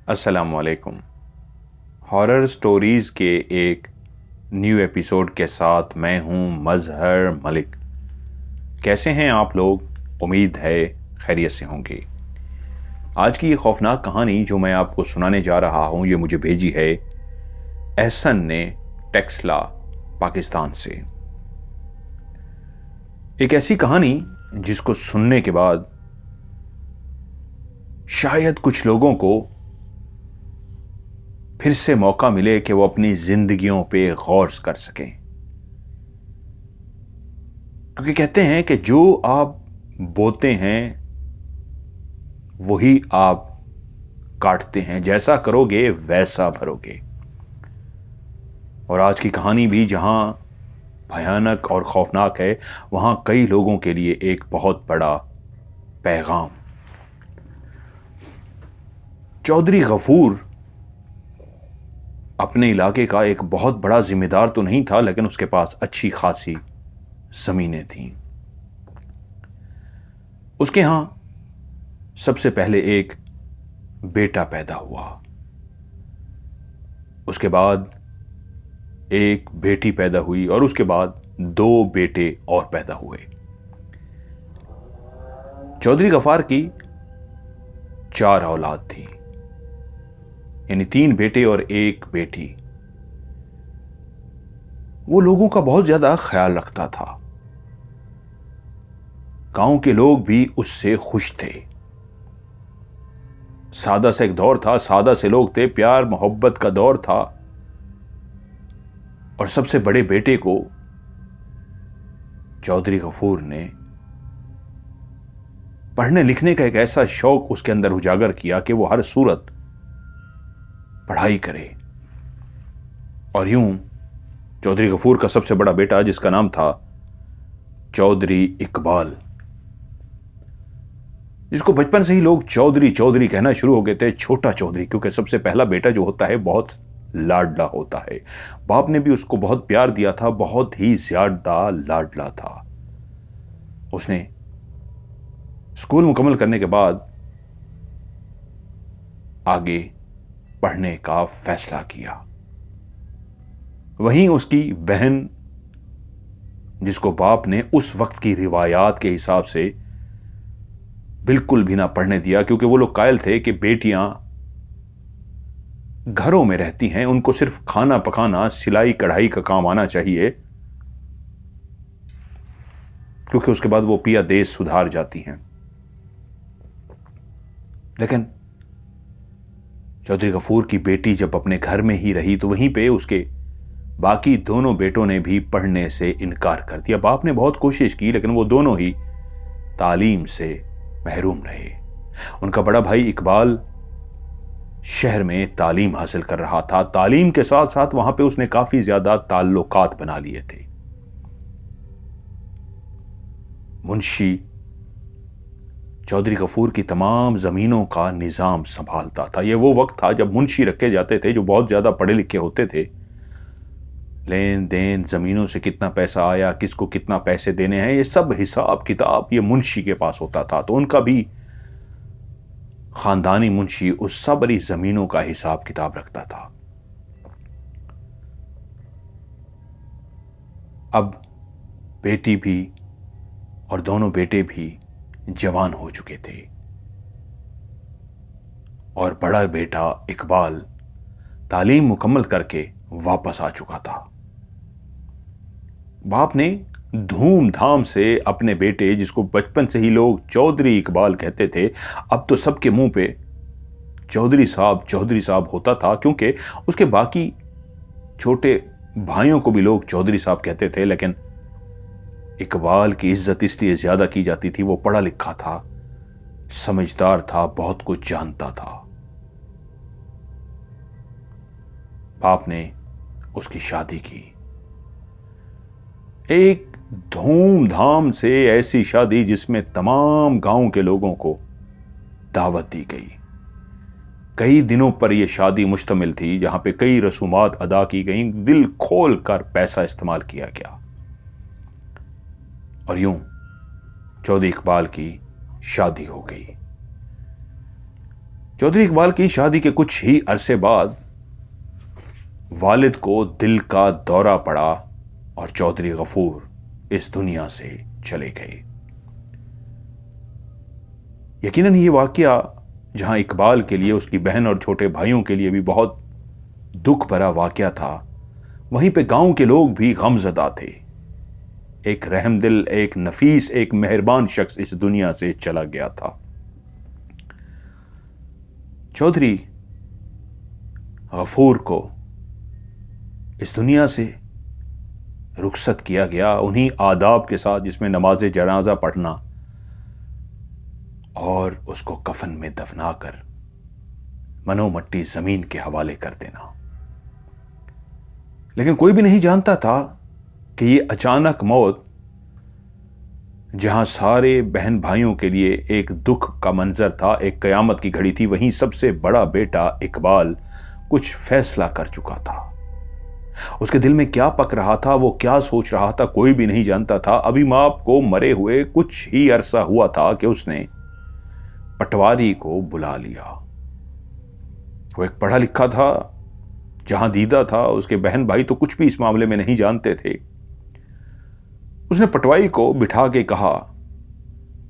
अस्सलामुअलैकुम। Horror stories के एक न्यू एपिसोड के साथ मैं हूं मजहर मलिक। कैसे हैं आप लोग? उम्मीद है खैरियत से होंगे। आज की ये खौफनाक कहानी जो मैं आपको सुनाने जा रहा हूं, ये मुझे भेजी है एहसन ने टेक्सला, पाकिस्तान से। एक ऐसी कहानी जिसको सुनने के बाद शायद कुछ लोगों को फिर से मौका मिले कि वो अपनी जिंदगियों पे गौर कर सकें, क्योंकि कहते हैं कि जो आप बोते हैं वही आप काटते हैं, जैसा करोगे वैसा भरोगे। और आज की कहानी भी जहां भयानक और खौफनाक है, वहां कई लोगों के लिए एक बहुत बड़ा पैगाम। चौधरी गफूर अपने इलाके का एक बहुत बड़ा जिम्मेदार तो नहीं था, लेकिन उसके पास अच्छी खासी जमीनें थीं। उसके यहां सबसे पहले एक बेटा पैदा हुआ, उसके बाद एक बेटी पैदा हुई और उसके बाद 2 बेटे और पैदा हुए। चौधरी गफार की 4 औलाद थी, यानी 3 बेटे और 1 बेटी। वो लोगों का बहुत ज्यादा ख्याल रखता था। गांव के लोग भी उससे खुश थे। सादा सा एक दौर था, सादा से लोग थे, प्यार मोहब्बत का दौर था। और सबसे बड़े बेटे को चौधरी गफूर ने पढ़ने लिखने का एक ऐसा शौक उसके अंदर उजागर किया कि वो हर सूरत पढ़ाई करे। और यूं चौधरी गफूर का सबसे बड़ा बेटा, जिसका नाम था चौधरी इकबाल, जिसको बचपन से ही लोग चौधरी चौधरी कहना शुरू हो गए थे, छोटा चौधरी, क्योंकि सबसे पहला बेटा जो होता है बहुत लाडला होता है। बाप ने भी उसको बहुत प्यार दिया था, बहुत ही ज्यादा लाडला था। उसने स्कूल मुकम्मल करने के बाद आगे पढ़ने का फैसला किया। वहीं उसकी बहन, जिसको बाप ने उस वक्त की रिवायात के हिसाब से बिल्कुल भी ना पढ़ने दिया, क्योंकि वो लोग कायल थे कि बेटियां घरों में रहती हैं, उनको सिर्फ खाना पकाना, सिलाई कढ़ाई का काम आना चाहिए, क्योंकि उसके बाद वो पिया देश सुधार जाती हैं। लेकिन चौधरी गफूर की बेटी जब अपने घर में ही रही तो वहीं पे उसके बाकी दोनों बेटों ने भी पढ़ने से इनकार कर दिया। बाप ने बहुत कोशिश की, लेकिन वो दोनों ही तालीम से महरूम रहे। उनका बड़ा भाई इकबाल शहर में तालीम हासिल कर रहा था। तालीम के साथ साथ वहां पे उसने काफी ज्यादा ताल्लुकात बना लिए थे। मुंशी चौधरी गफूर की तमाम जमीनों का निजाम संभालता था। यह वो वक्त था जब मुंशी रखे जाते थे जो बहुत ज्यादा पढ़े लिखे होते थे। लेन देन, जमीनों से कितना पैसा आया, किसको कितना पैसे देने हैं, ये सब हिसाब किताब ये मुंशी के पास होता था। तो उनका भी खानदानी मुंशी उस सारी जमीनों का हिसाब किताब रखता था। अब बेटी भी और दोनों बेटे भी जवान हो चुके थे और बड़ा बेटा इकबाल तालीम मुकम्मल करके वापस आ चुका था। बाप ने धूमधाम से अपने बेटे, जिसको बचपन से ही लोग चौधरी इकबाल कहते थे, अब तो सबके मुंह पे चौधरी साहब होता था, क्योंकि उसके बाकी छोटे भाइयों को भी लोग चौधरी साहब कहते थे। लेकिन इकबाल की इज्जत इसलिए ज्यादा की जाती थी, वो पढ़ा लिखा था, समझदार था, बहुत कुछ जानता था। बाप ने उसकी शादी की, एक धूमधाम से ऐसी शादी जिसमें तमाम गांव के लोगों को दावत दी गई। कई दिनों पर यह शादी मुश्तमिल थी, जहां पे कई रसूमात अदा की गई, दिल खोल कर पैसा इस्तेमाल किया गया। और यूं चौधरी इकबाल की शादी हो गई। चौधरी इकबाल की शादी के कुछ ही अरसे बाद वालिद को दिल का दौरा पड़ा और चौधरी गफूर इस दुनिया से चले गए। यकीनन ये वाकया जहां इकबाल के लिए, उसकी बहन और छोटे भाइयों के लिए भी बहुत दुख भरा वाकया था, वहीं पे गांव के लोग भी गमज़दा थे। एक रहमदिल, एक नफीस, एक मेहरबान शख्स इस दुनिया से चला गया था। चौधरी गफूर को इस दुनिया से रुखसत किया गया उन्हीं आदाब के साथ जिसमें नमाज जनाजा पढ़ना और उसको कफन में दफनाकर मनोमट्टी जमीन के हवाले कर देना। लेकिन कोई भी नहीं जानता था कि ये अचानक मौत, जहां सारे बहन भाइयों के लिए एक दुख का मंजर था, एक कयामत की घड़ी थी, वहीं सबसे बड़ा बेटा इकबाल कुछ फैसला कर चुका था। उसके दिल में क्या पक रहा था, वो क्या सोच रहा था, कोई भी नहीं जानता था। अभी मां को मरे हुए कुछ ही अरसा हुआ था कि उसने पटवारी को बुला लिया। वो एक पढ़ा लिखा था, जहां दीदा था। उसके बहन भाई तो कुछ भी इस मामले में नहीं जानते थे। उसने पटवारी को बिठा के कहा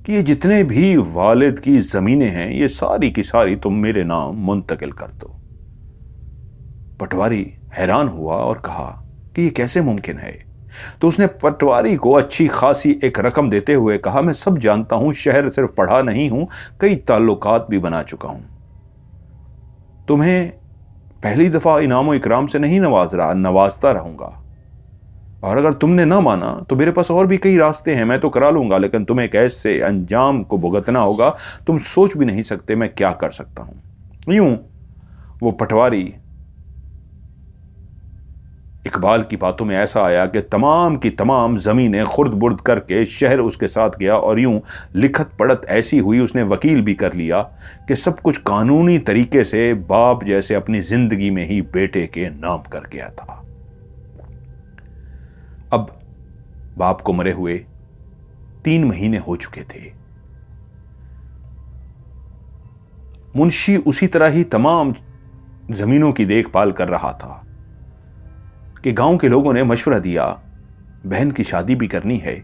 कि ये जितने भी वालिद की जमीनें हैं, ये सारी की सारी तुम मेरे नाम मुंतकिल कर दो। पटवारी हैरान हुआ और कहा कि ये कैसे मुमकिन है। तो उसने पटवारी को अच्छी खासी एक रकम देते हुए कहा, मैं सब जानता हूं, शहर सिर्फ पढ़ा नहीं हूं, कई ताल्लुकात भी बना चुका हूं। तुम्हें पहली दफा इनाम इकराम से नहीं नवाजता रहूंगा, और अगर तुमने ना माना तो मेरे पास और भी कई रास्ते हैं, मैं तो करा लूंगा, लेकिन तुम्हें एक ऐसे अंजाम को भुगतना होगा, तुम सोच भी नहीं सकते मैं क्या कर सकता हूं। यूं वो पटवारी इकबाल की बातों में ऐसा आया कि तमाम की तमाम जमीनें खुर्द बुर्द करके शहर उसके साथ गया, और यूं लिखत पढ़त ऐसी हुई, उसने वकील भी कर लिया कि सब कुछ कानूनी तरीके से बाप जैसे अपनी जिंदगी में ही बेटे के नाम कर गया था। अब बाप को मरे हुए 3 महीने हो चुके थे। मुंशी उसी तरह ही तमाम जमीनों की देखभाल कर रहा था कि गांव के लोगों ने मशवरा दिया, बहन की शादी भी करनी है,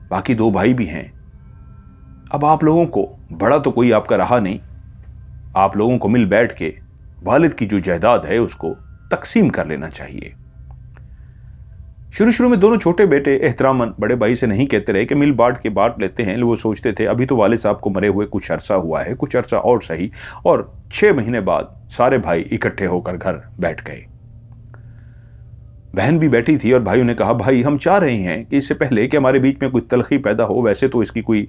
बाकी 2 भाई भी हैं। अब आप लोगों को, बड़ा तो कोई आपका रहा नहीं, आप लोगों को मिल बैठ के वालिद की जो जायदाद है उसको तकसीम कर लेना चाहिए। शुरू में दोनों छोटे बेटे एहतरामन बड़े भाई से नहीं कहते रहे कि मिल बांट लेते हैं। वो सोचते थे अभी तो वालिद साहब को मरे हुए कुछ अरसा हुआ है, कुछ अरसा और सही, और 6 महीने बाद सारे भाई इकट्ठे होकर घर बैठ गए। बहन भी बैठी थी और भाइयों ने कहा, भाई हम चाह रहे हैं कि इससे पहले कि हमारे बीच में कोई तलखी पैदा हो, वैसे तो इसकी कोई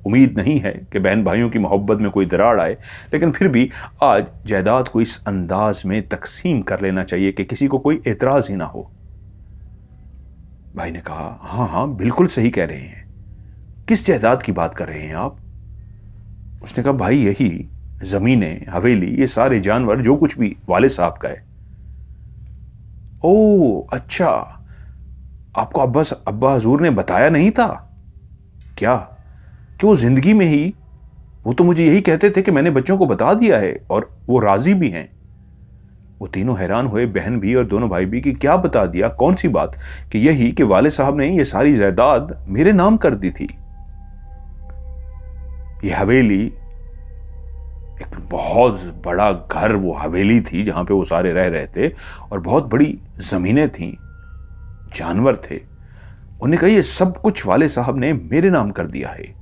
उम्मीद नहीं है कि बहन भाइयों की मोहब्बत में कोई दरार आए, लेकिन फिर भी आज जायदाद को इस अंदाज में तकसीम कर लेना चाहिए कि किसी को कोई एतराज ही ना हो। भाई ने कहा, हाँ बिल्कुल सही कह रहे हैं, किस जायदाद की बात कर रहे हैं आप? उसने कहा, भाई यही जमीनें, हवेली, ये सारे जानवर, जो कुछ भी वालिद साहब का है। ओह अच्छा, आपको अब्बा हजूर ने बताया नहीं था क्या कि वो जिंदगी में ही, वो तो मुझे यही कहते थे कि मैंने बच्चों को बता दिया है और वो राजी भी हैं। वो तीनों हैरान हुए, बहन भी और दोनों भाई भी, कि क्या बता दिया, कौन सी बात? कि यही कि वालिद साहब ने ये सारी जायदाद मेरे नाम कर दी थी। ये हवेली, एक बहुत बड़ा घर, वो हवेली थी जहां पे वो सारे रह रहे थे, और बहुत बड़ी जमीनें थीं, जानवर थे। उन्हें कहा ये सब कुछ वालिद साहब ने मेरे नाम कर दिया है।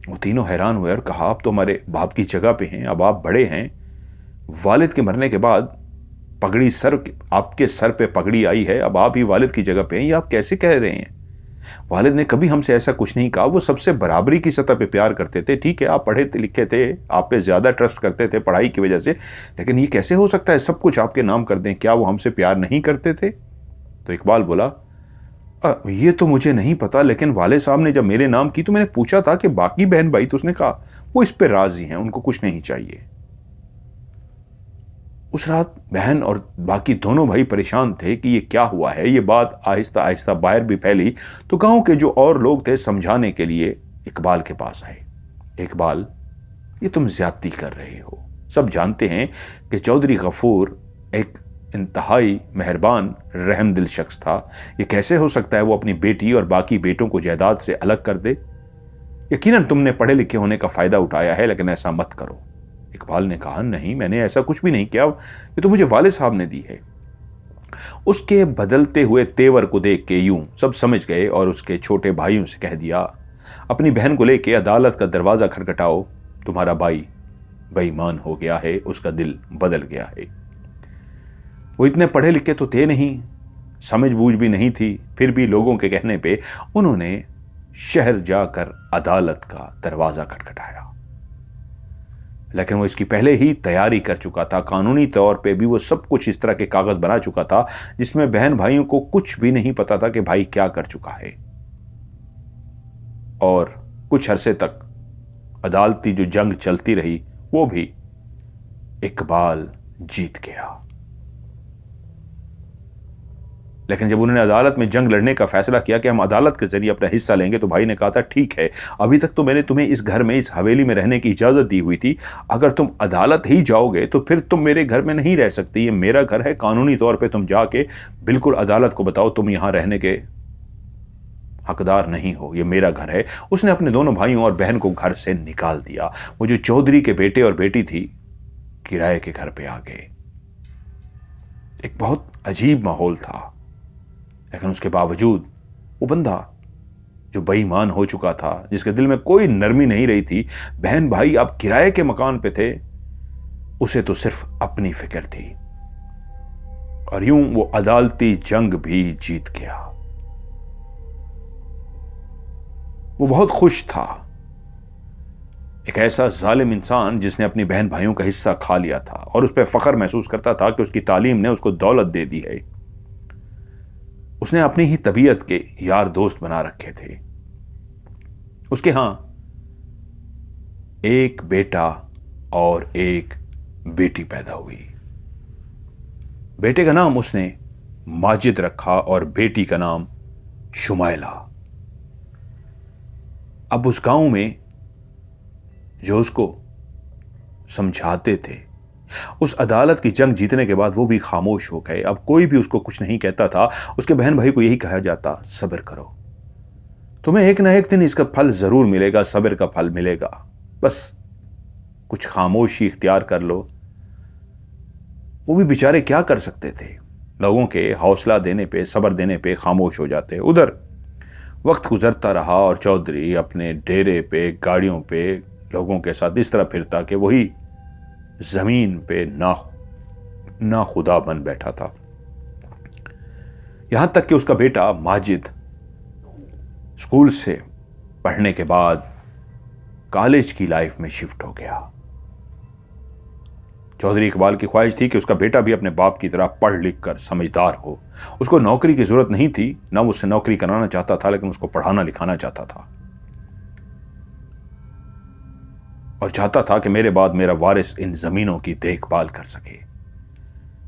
वो तीनों हैरान हुए और कहा, आप तो हमारे बाप की जगह पे हैं, अब आप बड़े हैं, वालिद के मरने के बाद पगड़ी आपके सर पे पगड़ी आई है, अब आप ही वालिद की जगह पे हैं, ये आप कैसे कह रहे हैं? वालिद ने कभी हमसे ऐसा कुछ नहीं कहा, वो सबसे बराबरी की सतह पे प्यार करते थे। ठीक है, आप पढ़े लिखे थे, आप पे ज्यादा ट्रस्ट करते थे पढ़ाई की वजह से, लेकिन ये कैसे हो सकता है सब कुछ आपके नाम कर दें? क्या वो हमसे प्यार नहीं करते थे? तो इकबाल बोला, ये तो मुझे नहीं पता, लेकिन वालिद साहब ने जब मेरे नाम की तो मैंने पूछा था कि बाकी बहन भाई, तो उसने कहा वो इस पे राजी हैं, उनको कुछ नहीं चाहिए। उस रात बहन और बाकी दोनों भाई परेशान थे कि ये क्या हुआ है। ये बात आहिस्ता आहिस्ता बाहर भी फैली, तो गांव के जो और लोग थे समझाने के लिए इकबाल के पास आए। इकबाल, ये तुम ज्यादती कर रहे हो। सब जानते हैं कि चौधरी गफूर एक इंतहाई मेहरबान रहमदिल शख्स था। ये कैसे हो सकता है वो अपनी बेटी और बाकी बेटों को जायदाद से अलग कर दे? यकीनन तुमने पढ़े लिखे होने का फायदा उठाया है, लेकिन ऐसा मत करो। इकबाल ने कहा, नहीं, मैंने ऐसा कुछ भी नहीं किया, ये तो मुझे वालिद साहब ने दी है। उसके बदलते हुए तेवर को देख के यूं सब समझ गए और उसके छोटे भाइयों से कह दिया, अपनी बहन को लेके अदालत का दरवाजा खटखटाओ, तुम्हारा भाई बेईमान हो गया है, उसका दिल बदल गया है। वो इतने पढ़े लिखे तो थे नहीं, समझ बूझ भी नहीं थी, फिर भी लोगों के कहने पे उन्होंने शहर जाकर अदालत का दरवाजा खटखटाया। लेकिन वो इसकी पहले ही तैयारी कर चुका था। कानूनी तौर पे भी वो सब कुछ इस तरह के कागज बना चुका था जिसमें बहन भाइयों को कुछ भी नहीं पता था कि भाई क्या कर चुका है। और कुछ अरसे तक अदालती जो जंग चलती रही वो भी इकबाल जीत गया। लेकिन जब उन्होंने अदालत में जंग लड़ने का फैसला किया कि हम अदालत के जरिए अपना हिस्सा लेंगे, तो भाई ने कहा था, ठीक है, अभी तक तो मैंने तुम्हें इस घर में, इस हवेली में रहने की इजाजत दी हुई थी, अगर तुम अदालत ही जाओगे तो फिर तुम मेरे घर में नहीं रह सकती, ये मेरा घर है, कानूनी तौर पे तुम जाके बिल्कुल अदालत को बताओ तुम यहां रहने के हकदार नहीं हो, ये मेरा घर है। उसने अपने दोनों भाइयों और बहन को घर से निकाल दिया। वो जो चौधरी के बेटे और बेटी थी किराए के घर पे आ गए। एक बहुत अजीब माहौल था, लेकिन उसके बावजूद वो बंदा जो बेईमान हो चुका था, जिसके दिल में कोई नरमी नहीं रही थी, बहन भाई अब किराए के मकान पे थे, उसे तो सिर्फ अपनी फिक्र थी। और यूं वो अदालती जंग भी जीत गया। वो बहुत खुश था। एक ऐसा जालिम इंसान जिसने अपनी बहन भाइयों का हिस्सा खा लिया था और उस पर फख्र महसूस करता था कि उसकी तालीम ने उसको दौलत दे दी है। उसने अपनी ही तबीयत के यार दोस्त बना रखे थे। उसके यहां एक बेटा और एक बेटी पैदा हुई। बेटे का नाम उसने माजिद रखा और बेटी का नाम शुमाइला। अब उस गांव में जो उसको समझाते थे, उस अदालत की जंग जीतने के बाद वो भी खामोश हो गए। अब कोई भी उसको कुछ नहीं कहता था। उसके बहन भाई को यही कहा जाता, सब्र करो, तुम्हें एक ना एक दिन इसका फल जरूर मिलेगा, सब्र का फल मिलेगा, बस कुछ खामोशी इख्तियार कर लो। वो भी बेचारे क्या कर सकते थे, लोगों के हौसला देने पे, सब्र देने पे खामोश हो जाते। उधर वक्त गुजरता रहा और चौधरी अपने डेरे पे, गाड़ियों पे लोगों के साथ इस तरह फिरता कि वही जमीन पे ना खुदा बन बैठा था। यहां तक कि उसका बेटा माजिद स्कूल से पढ़ने के बाद कॉलेज की लाइफ में शिफ्ट हो गया। चौधरी इकबाल की ख्वाहिश थी कि उसका बेटा भी अपने बाप की तरह पढ़ लिख कर समझदार हो। उसको नौकरी की जरूरत नहीं थी, ना वो उससे नौकरी कराना चाहता था, लेकिन उसको पढ़ाना लिखाना चाहता था और चाहता था कि मेरे बाद मेरा वारिस इन जमीनों की देखभाल कर सके।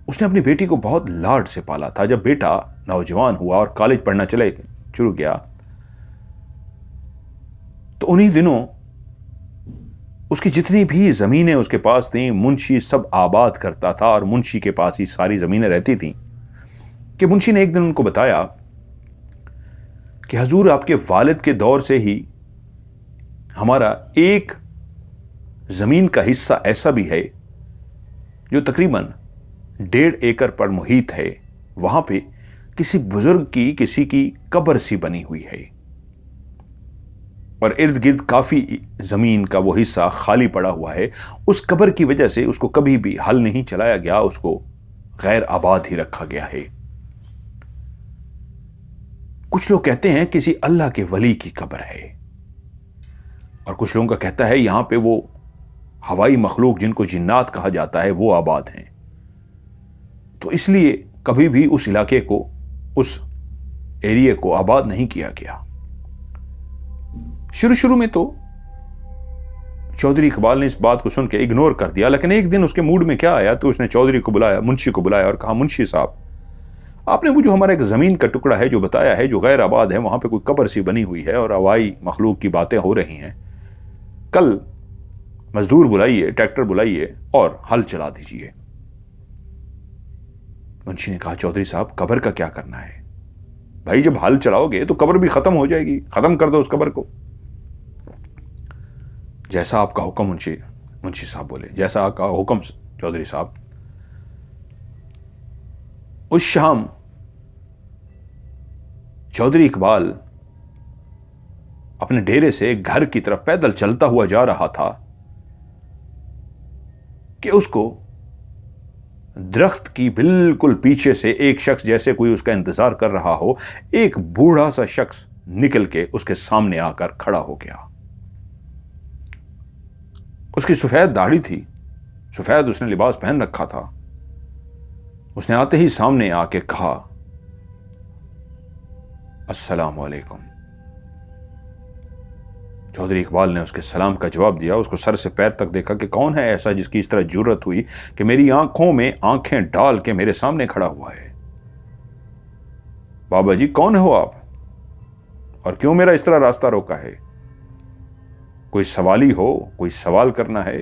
उसने अपनी बेटी को बहुत लाड से पाला था। जब बेटा नौजवान हुआ और कॉलेज पढ़ना शुरू किया, तो उन्हीं दिनों उसकी जितनी भी जमीनें उसके पास थी, मुंशी सब आबाद करता था और मुंशी के पास ही सारी जमीनें रहती थीं। कि मुंशी ने एक दिन उनको बताया कि हजूर, आपके वालिद के दौर से ही हमारा एक जमीन का हिस्सा ऐसा भी है जो तकरीबन 1.5 एकड़ पर मुहित है। वहां पे किसी बुजुर्ग की, किसी की कब्र सी बनी हुई है और इर्द गिर्द काफी जमीन का वो हिस्सा खाली पड़ा हुआ है। उस कब्र की वजह से उसको कभी भी हल नहीं चलाया गया, उसको गैर आबाद ही रखा गया है। कुछ लोग कहते हैं किसी अल्लाह के वली की कब्र है और कुछ लोगों का कहता है यहां पे वो हवाई मखलूक जिनको जिन्नात कहा जाता है वो आबाद हैं। तो इसलिए कभी भी उस इलाके को, उस एरिया को आबाद नहीं किया गया। शुरू में तो चौधरी इकबाल ने इस बात को सुन के इग्नोर कर दिया, लेकिन एक दिन उसके मूड में क्या आया तो उसने चौधरी को बुलाया, मुंशी को बुलाया और कहा, मुंशी साहब, आपने वो जो हमारा एक जमीन का टुकड़ा है जो बताया है, जो गैर आबाद है, वहां पे कोई कब्र सी बनी हुई है और हवाई मखलूक की बातें हो रही हैं। कल मजदूर बुलाइए, ट्रैक्टर बुलाइए और हल चला दीजिए। मुंशी ने कहा, चौधरी साहब कब्र का क्या करना है? भाई जब हल चलाओगे तो कब्र भी खत्म हो जाएगी, खत्म कर दो उस कब्र को। जैसा आपका हुक्म मुंशी साहब बोले, जैसा आपका हुक्म चौधरी साहब। उस शाम चौधरी इकबाल अपने डेरे से घर की तरफ पैदल चलता हुआ जा रहा था कि उसको दरख्त की बिल्कुल पीछे से एक शख्स, जैसे कोई उसका इंतजार कर रहा हो, एक बूढ़ा सा शख्स निकल के उसके सामने आकर खड़ा हो गया। उसकी सफेद दाढ़ी थी, सफेद उसने लिबास पहन रखा था। उसने आते ही सामने आके कहा, अस्सलाम वालेकुम। चौधरी इकबाल ने उसके सलाम का जवाब दिया। उसको सर से पैर तक देखा कि कौन है ऐसा जिसकी इस तरह जुर्रत हुई कि मेरी आंखों में आंखें डाल के मेरे सामने खड़ा हुआ है। बाबा जी कौन हो आप और क्यों मेरा इस तरह रास्ता रोका है? कोई सवाली हो, कोई सवाल करना है,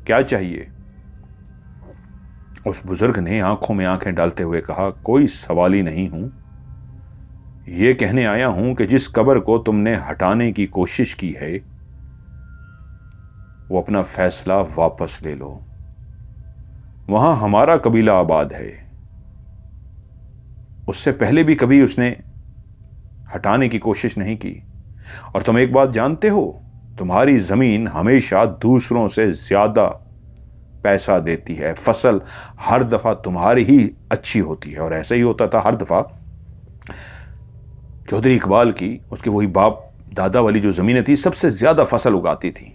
क्या चाहिए? उस बुजुर्ग ने आंखों में आंखें डालते हुए कहा, कोई सवाली नहीं हूं, यह कहने आया हूं कि जिस कब्र को तुमने हटाने की कोशिश की है वो अपना फैसला वापस ले लो। वहां हमारा कबीला आबाद है। उससे पहले भी कभी उसने हटाने की कोशिश नहीं की। और तुम एक बात जानते हो, तुम्हारी जमीन हमेशा दूसरों से ज्यादा पैसा देती है। फसल हर दफा तुम्हारी ही अच्छी होती है। और ऐसा ही होता था हर दफा। चौधरी इकबाल की, उसके वही बाप दादा वाली जो जमीनें थी, सबसे ज्यादा फसल उगाती थी।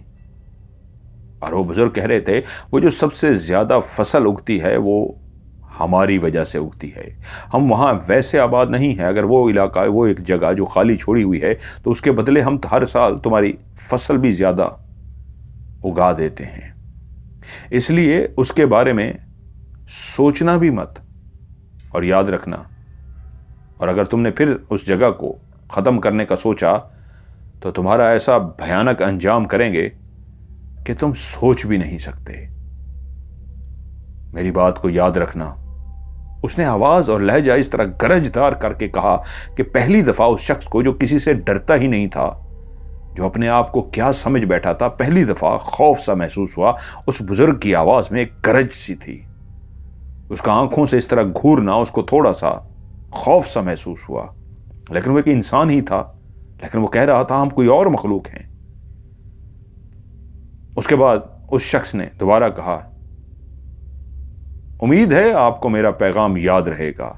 और वो बुजुर्ग कह रहे थे, वो जो सबसे ज्यादा फसल उगती है वो हमारी वजह से उगती है। हम वहां वैसे आबाद नहीं है। अगर वो इलाका, वो एक जगह जो खाली छोड़ी हुई है, तो उसके बदले हम हर साल तुम्हारी फसल भी ज्यादा उगा देते हैं। इसलिए उसके बारे में सोचना भी मत। और याद रखना, और अगर तुमने फिर उस जगह को खत्म करने का सोचा तो तुम्हारा ऐसा भयानक अंजाम करेंगे कि तुम सोच भी नहीं सकते। मेरी बात को याद रखना। उसने आवाज और लहजा इस तरह गरजदार करके कहा कि पहली दफा उस शख्स को, जो किसी से डरता ही नहीं था, जो अपने आप को क्या समझ बैठा था, पहली दफा खौफ सा महसूस हुआ। उस बुजुर्ग की आवाज में एक गरज सी थी। उसका आंखों से इस तरह घूरना उसको थोड़ा सा खौफ सा महसूस हुआ। लेकिन वो एक इंसान ही था। लेकिन वो कह रहा था हम कोई और मखलूक हैं। उसके बाद उस शख्स ने दोबारा कहा, उम्मीद है आपको मेरा पैगाम याद रहेगा,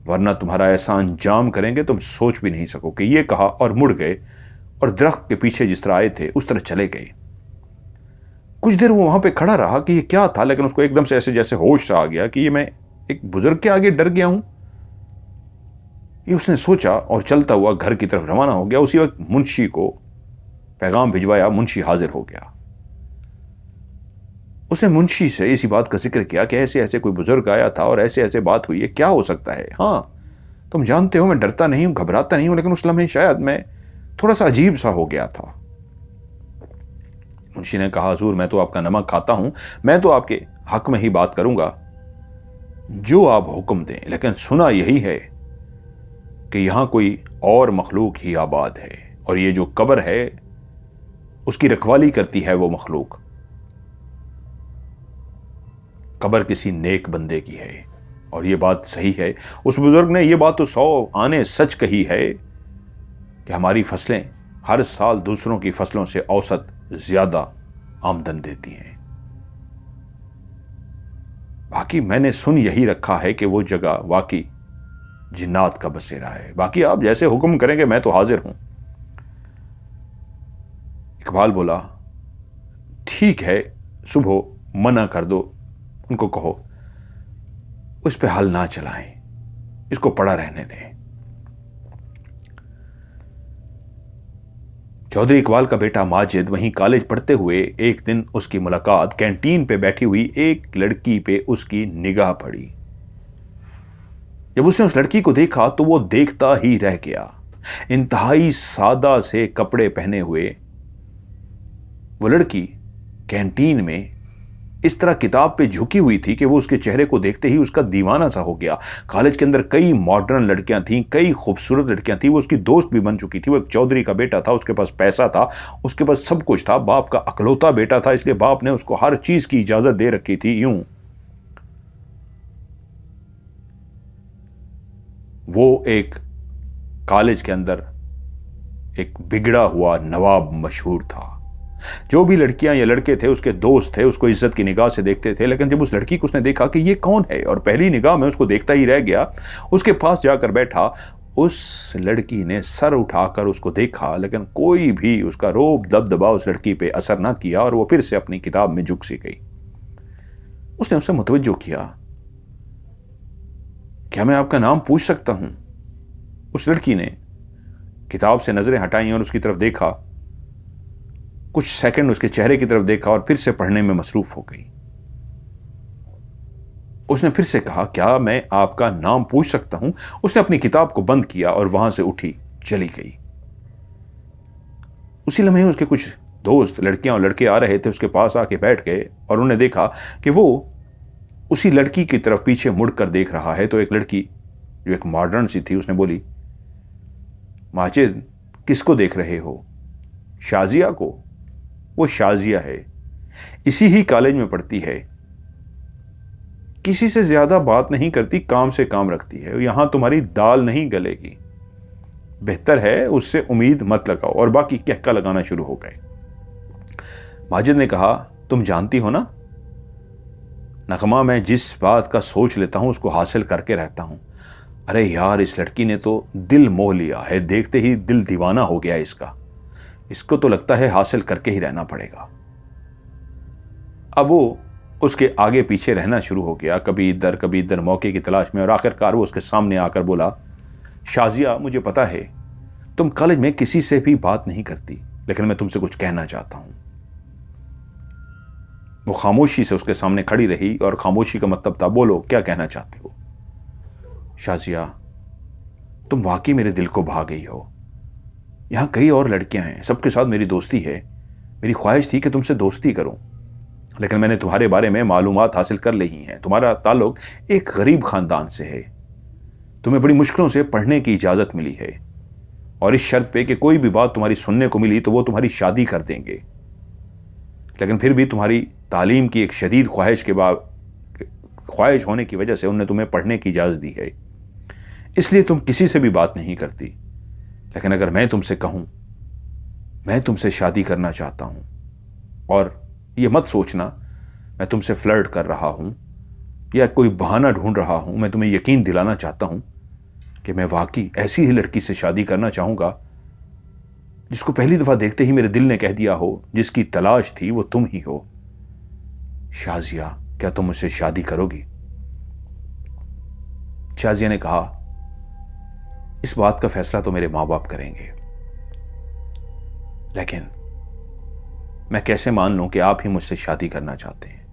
वरना तुम्हारा ऐसा अंजाम करेंगे तुम सोच भी नहीं सकोगे। ये कहा और मुड़ गए और दरख्त के पीछे जिस तरह आए थे उस तरह चले गए। कुछ देर वो वहां पे खड़ा रहा कि ये क्या था। लेकिन उसको एकदम से ऐसे जैसे होश सा आ गया कि ये मैं एक बुजुर्ग के आगे डर गया हूं। ये उसने सोचा और चलता हुआ घर की तरफ रवाना हो गया। उसी वक्त मुंशी को पैगाम भिजवाया। मुंशी हाजिर हो गया। उसने मुंशी से इसी बात का जिक्र किया कि ऐसे ऐसे कोई बुजुर्ग आया था और ऐसे ऐसे बात हुई है, क्या हो सकता है? हाँ, तुम जानते हो मैं डरता नहीं हूं, घबराता नहीं हूं, लेकिन उस लम्हे शायद मैं थोड़ा सा अजीब सा हो गया था। मुंशी ने कहा, हुजूर मैं तो आपका नमक खाता हूं, मैं तो आपके हक में ही बात करूंगा, जो आप हुक्म दें। लेकिन सुना यही है कि यहां कोई और मखलूक ही आबाद है, और ये जो कब्र है उसकी रखवाली करती है वो मखलूक। कब्र किसी नेक बंदे की है। और ये बात सही है। उस बुजुर्ग ने ये बात तो 100 आने सच कही है कि हमारी फसलें हर साल दूसरों की फसलों से औसत ज्यादा आमदन देती हैं। बाकी मैंने सुन यही रखा है कि वो जगह वाकई जिन्नात का बसेरा है। बाकी आप जैसे हुक्म करेंगे मैं तो हाजिर हूं। इकबाल बोला, ठीक है, सुबह मना कर दो, उनको कहो उस पे हल ना चलाएं, इसको पड़ा रहने दें। चौधरी इकबाल का बेटा माजिद वहीं कॉलेज पढ़ते हुए एक दिन उसकी मुलाकात कैंटीन पे बैठी हुई एक लड़की पे उसकी निगाह पड़ी। जब उसने उस लड़की को देखा तो वो देखता ही रह गया। इंतहाई सादा से कपड़े पहने हुए वो लड़की कैंटीन में इस तरह किताब पे झुकी हुई थी कि वो उसके चेहरे को देखते ही उसका दीवाना सा हो गया। कॉलेज के अंदर कई मॉडर्न लड़कियां थीं, कई खूबसूरत लड़कियां थीं, वो उसकी दोस्त भी बन चुकी थी। वो एक चौधरी का बेटा था, उसके पास पैसा था, उसके पास सब कुछ था, बाप का अकलौता बेटा था, इसलिए बाप ने उसको हर चीज की इजाजत दे रखी थी। यूं वो एक कॉलेज के अंदर एक बिगड़ा हुआ नवाब मशहूर था। जो भी लड़कियां या लड़के थे उसके दोस्त थे, उसको इज्जत की निगाह से देखते थे। लेकिन जब उस लड़की को उसने देखा कि ये कौन है और पहली निगाह में उसको देखता ही रह गया, उसके पास जाकर बैठा, उस लड़की ने सर उठाकर उसको देखा, लेकिन कोई भी उसका रोब दबदबा उस लड़की पे असर ना किया और वो फिर से अपनी किताब में झुक सी गई। उसने उसे मुतवज्जो किया, क्या मैं आपका नाम पूछ सकता हूं? उस लड़की ने किताब से नजरें हटाई और उसकी तरफ देखा, कुछ सेकंड उसके चेहरे की तरफ देखा और फिर से पढ़ने में मसरूफ हो गई। उसने फिर से कहा, क्या मैं आपका नाम पूछ सकता हूं? उसने अपनी किताब को बंद किया और वहां से उठी चली गई। उसी लम्हे उसके कुछ दोस्त लड़कियां और लड़के आ रहे थे, उसके पास आके बैठ गए और उन्होंने देखा कि वो उसी लड़की की तरफ पीछे मुड़कर देख रहा है। तो एक लड़की जो एक मॉडर्न सी थी, उसने बोली, माजिद किसको देख रहे हो? शाजिया को। वो शाजिया है, इसी ही कॉलेज में पढ़ती है, किसी से ज्यादा बात नहीं करती, काम से काम रखती है, यहां तुम्हारी दाल नहीं गलेगी, बेहतर है उससे उम्मीद मत लगाओ। और बाकी कहका लगाना शुरू हो गए। माजिद ने कहा, तुम जानती हो ना नगमा, मैं जिस बात का सोच लेता हूं उसको हासिल करके रहता हूं। अरे यार, इस लड़की ने तो दिल मोह लिया है, देखते ही दिल दीवाना हो गया इसको तो लगता है हासिल करके ही रहना पड़ेगा। अब वो उसके आगे पीछे रहना शुरू हो गया, कभी इधर मौके की तलाश में, और आखिरकार वो उसके सामने आकर बोला, शाजिया, मुझे पता है तुम कॉलेज में किसी से भी बात नहीं करती, लेकिन मैं तुमसे कुछ कहना चाहता हूं। वो खामोशी से उसके सामने खड़ी रही और खामोशी का मतलब था, बोलो क्या कहना चाहते हो? शाजिया, तुम वाकई मेरे दिल को भा गई हो। यहां कई और लड़कियां हैं, सबके साथ मेरी दोस्ती है, मेरी ख्वाहिश थी कि तुमसे दोस्ती करूं, लेकिन मैंने तुम्हारे बारे में मालूमात हासिल कर ली हैं। तुम्हारा ताल्लुक एक गरीब खानदान से है, तुम्हें बड़ी मुश्किलों से पढ़ने की इजाजत मिली है, और इस शर्त पे कि कोई भी बात तुम्हारी सुनने को मिली तो वो तुम्हारी शादी कर देंगे। लेकिन फिर भी तुम्हारी तालीम की एक शदीद ख्वाहिश होने की वजह से उन्होंने तुम्हें पढ़ने की इजाजत दी है, इसलिए तुम किसी से भी बात नहीं करती। लेकिन अगर मैं तुमसे कहूं मैं तुमसे शादी करना चाहता हूं, और ये मत सोचना मैं तुमसे फ्लर्ट कर रहा हूं या कोई बहाना ढूंढ रहा हूं, मैं तुम्हें यकीन दिलाना चाहता हूं कि मैं वाकई ऐसी ही लड़की से शादी करना चाहूंगा जिसको पहली दफा देखते ही मेरे दिल ने कह दिया हो, जिसकी तलाश थी वो तुम ही हो। शाजिया, क्या तुम मुझसे शादी करोगी? शाजिया ने कहा, इस बात का फैसला तो मेरे मां बाप करेंगे, लेकिन मैं कैसे मान लूं कि आप ही मुझसे शादी करना चाहते हैं?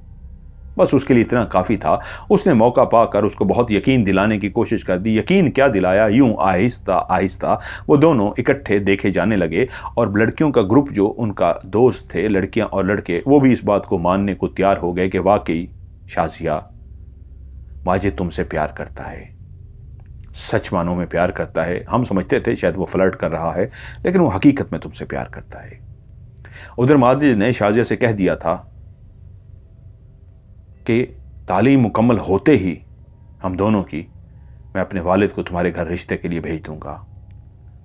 बस उसके लिए इतना काफी था। उसने मौका पाकर उसको बहुत यकीन दिलाने की कोशिश कर दी। यकीन क्या दिलाया, यूं आहिस्ता आहिस्ता वो दोनों इकट्ठे देखे जाने लगे, और लड़कियों का ग्रुप जो उनका दोस्त थे, लड़कियां और लड़के, वो भी इस बात को मानने को तैयार हो गए कि वाकई शाजिया, माजिद तुमसे प्यार करता है, सच मानों में प्यार करता है। हम समझते थे शायद वो फ्लर्ट कर रहा है, लेकिन वो हकीकत में तुमसे प्यार करता है। उधर माजिद ने शाजिया से कह दिया था कि तालीम मुकम्मल होते ही हम दोनों की, मैं अपने वालिद को तुम्हारे घर रिश्ते के लिए भेज दूंगा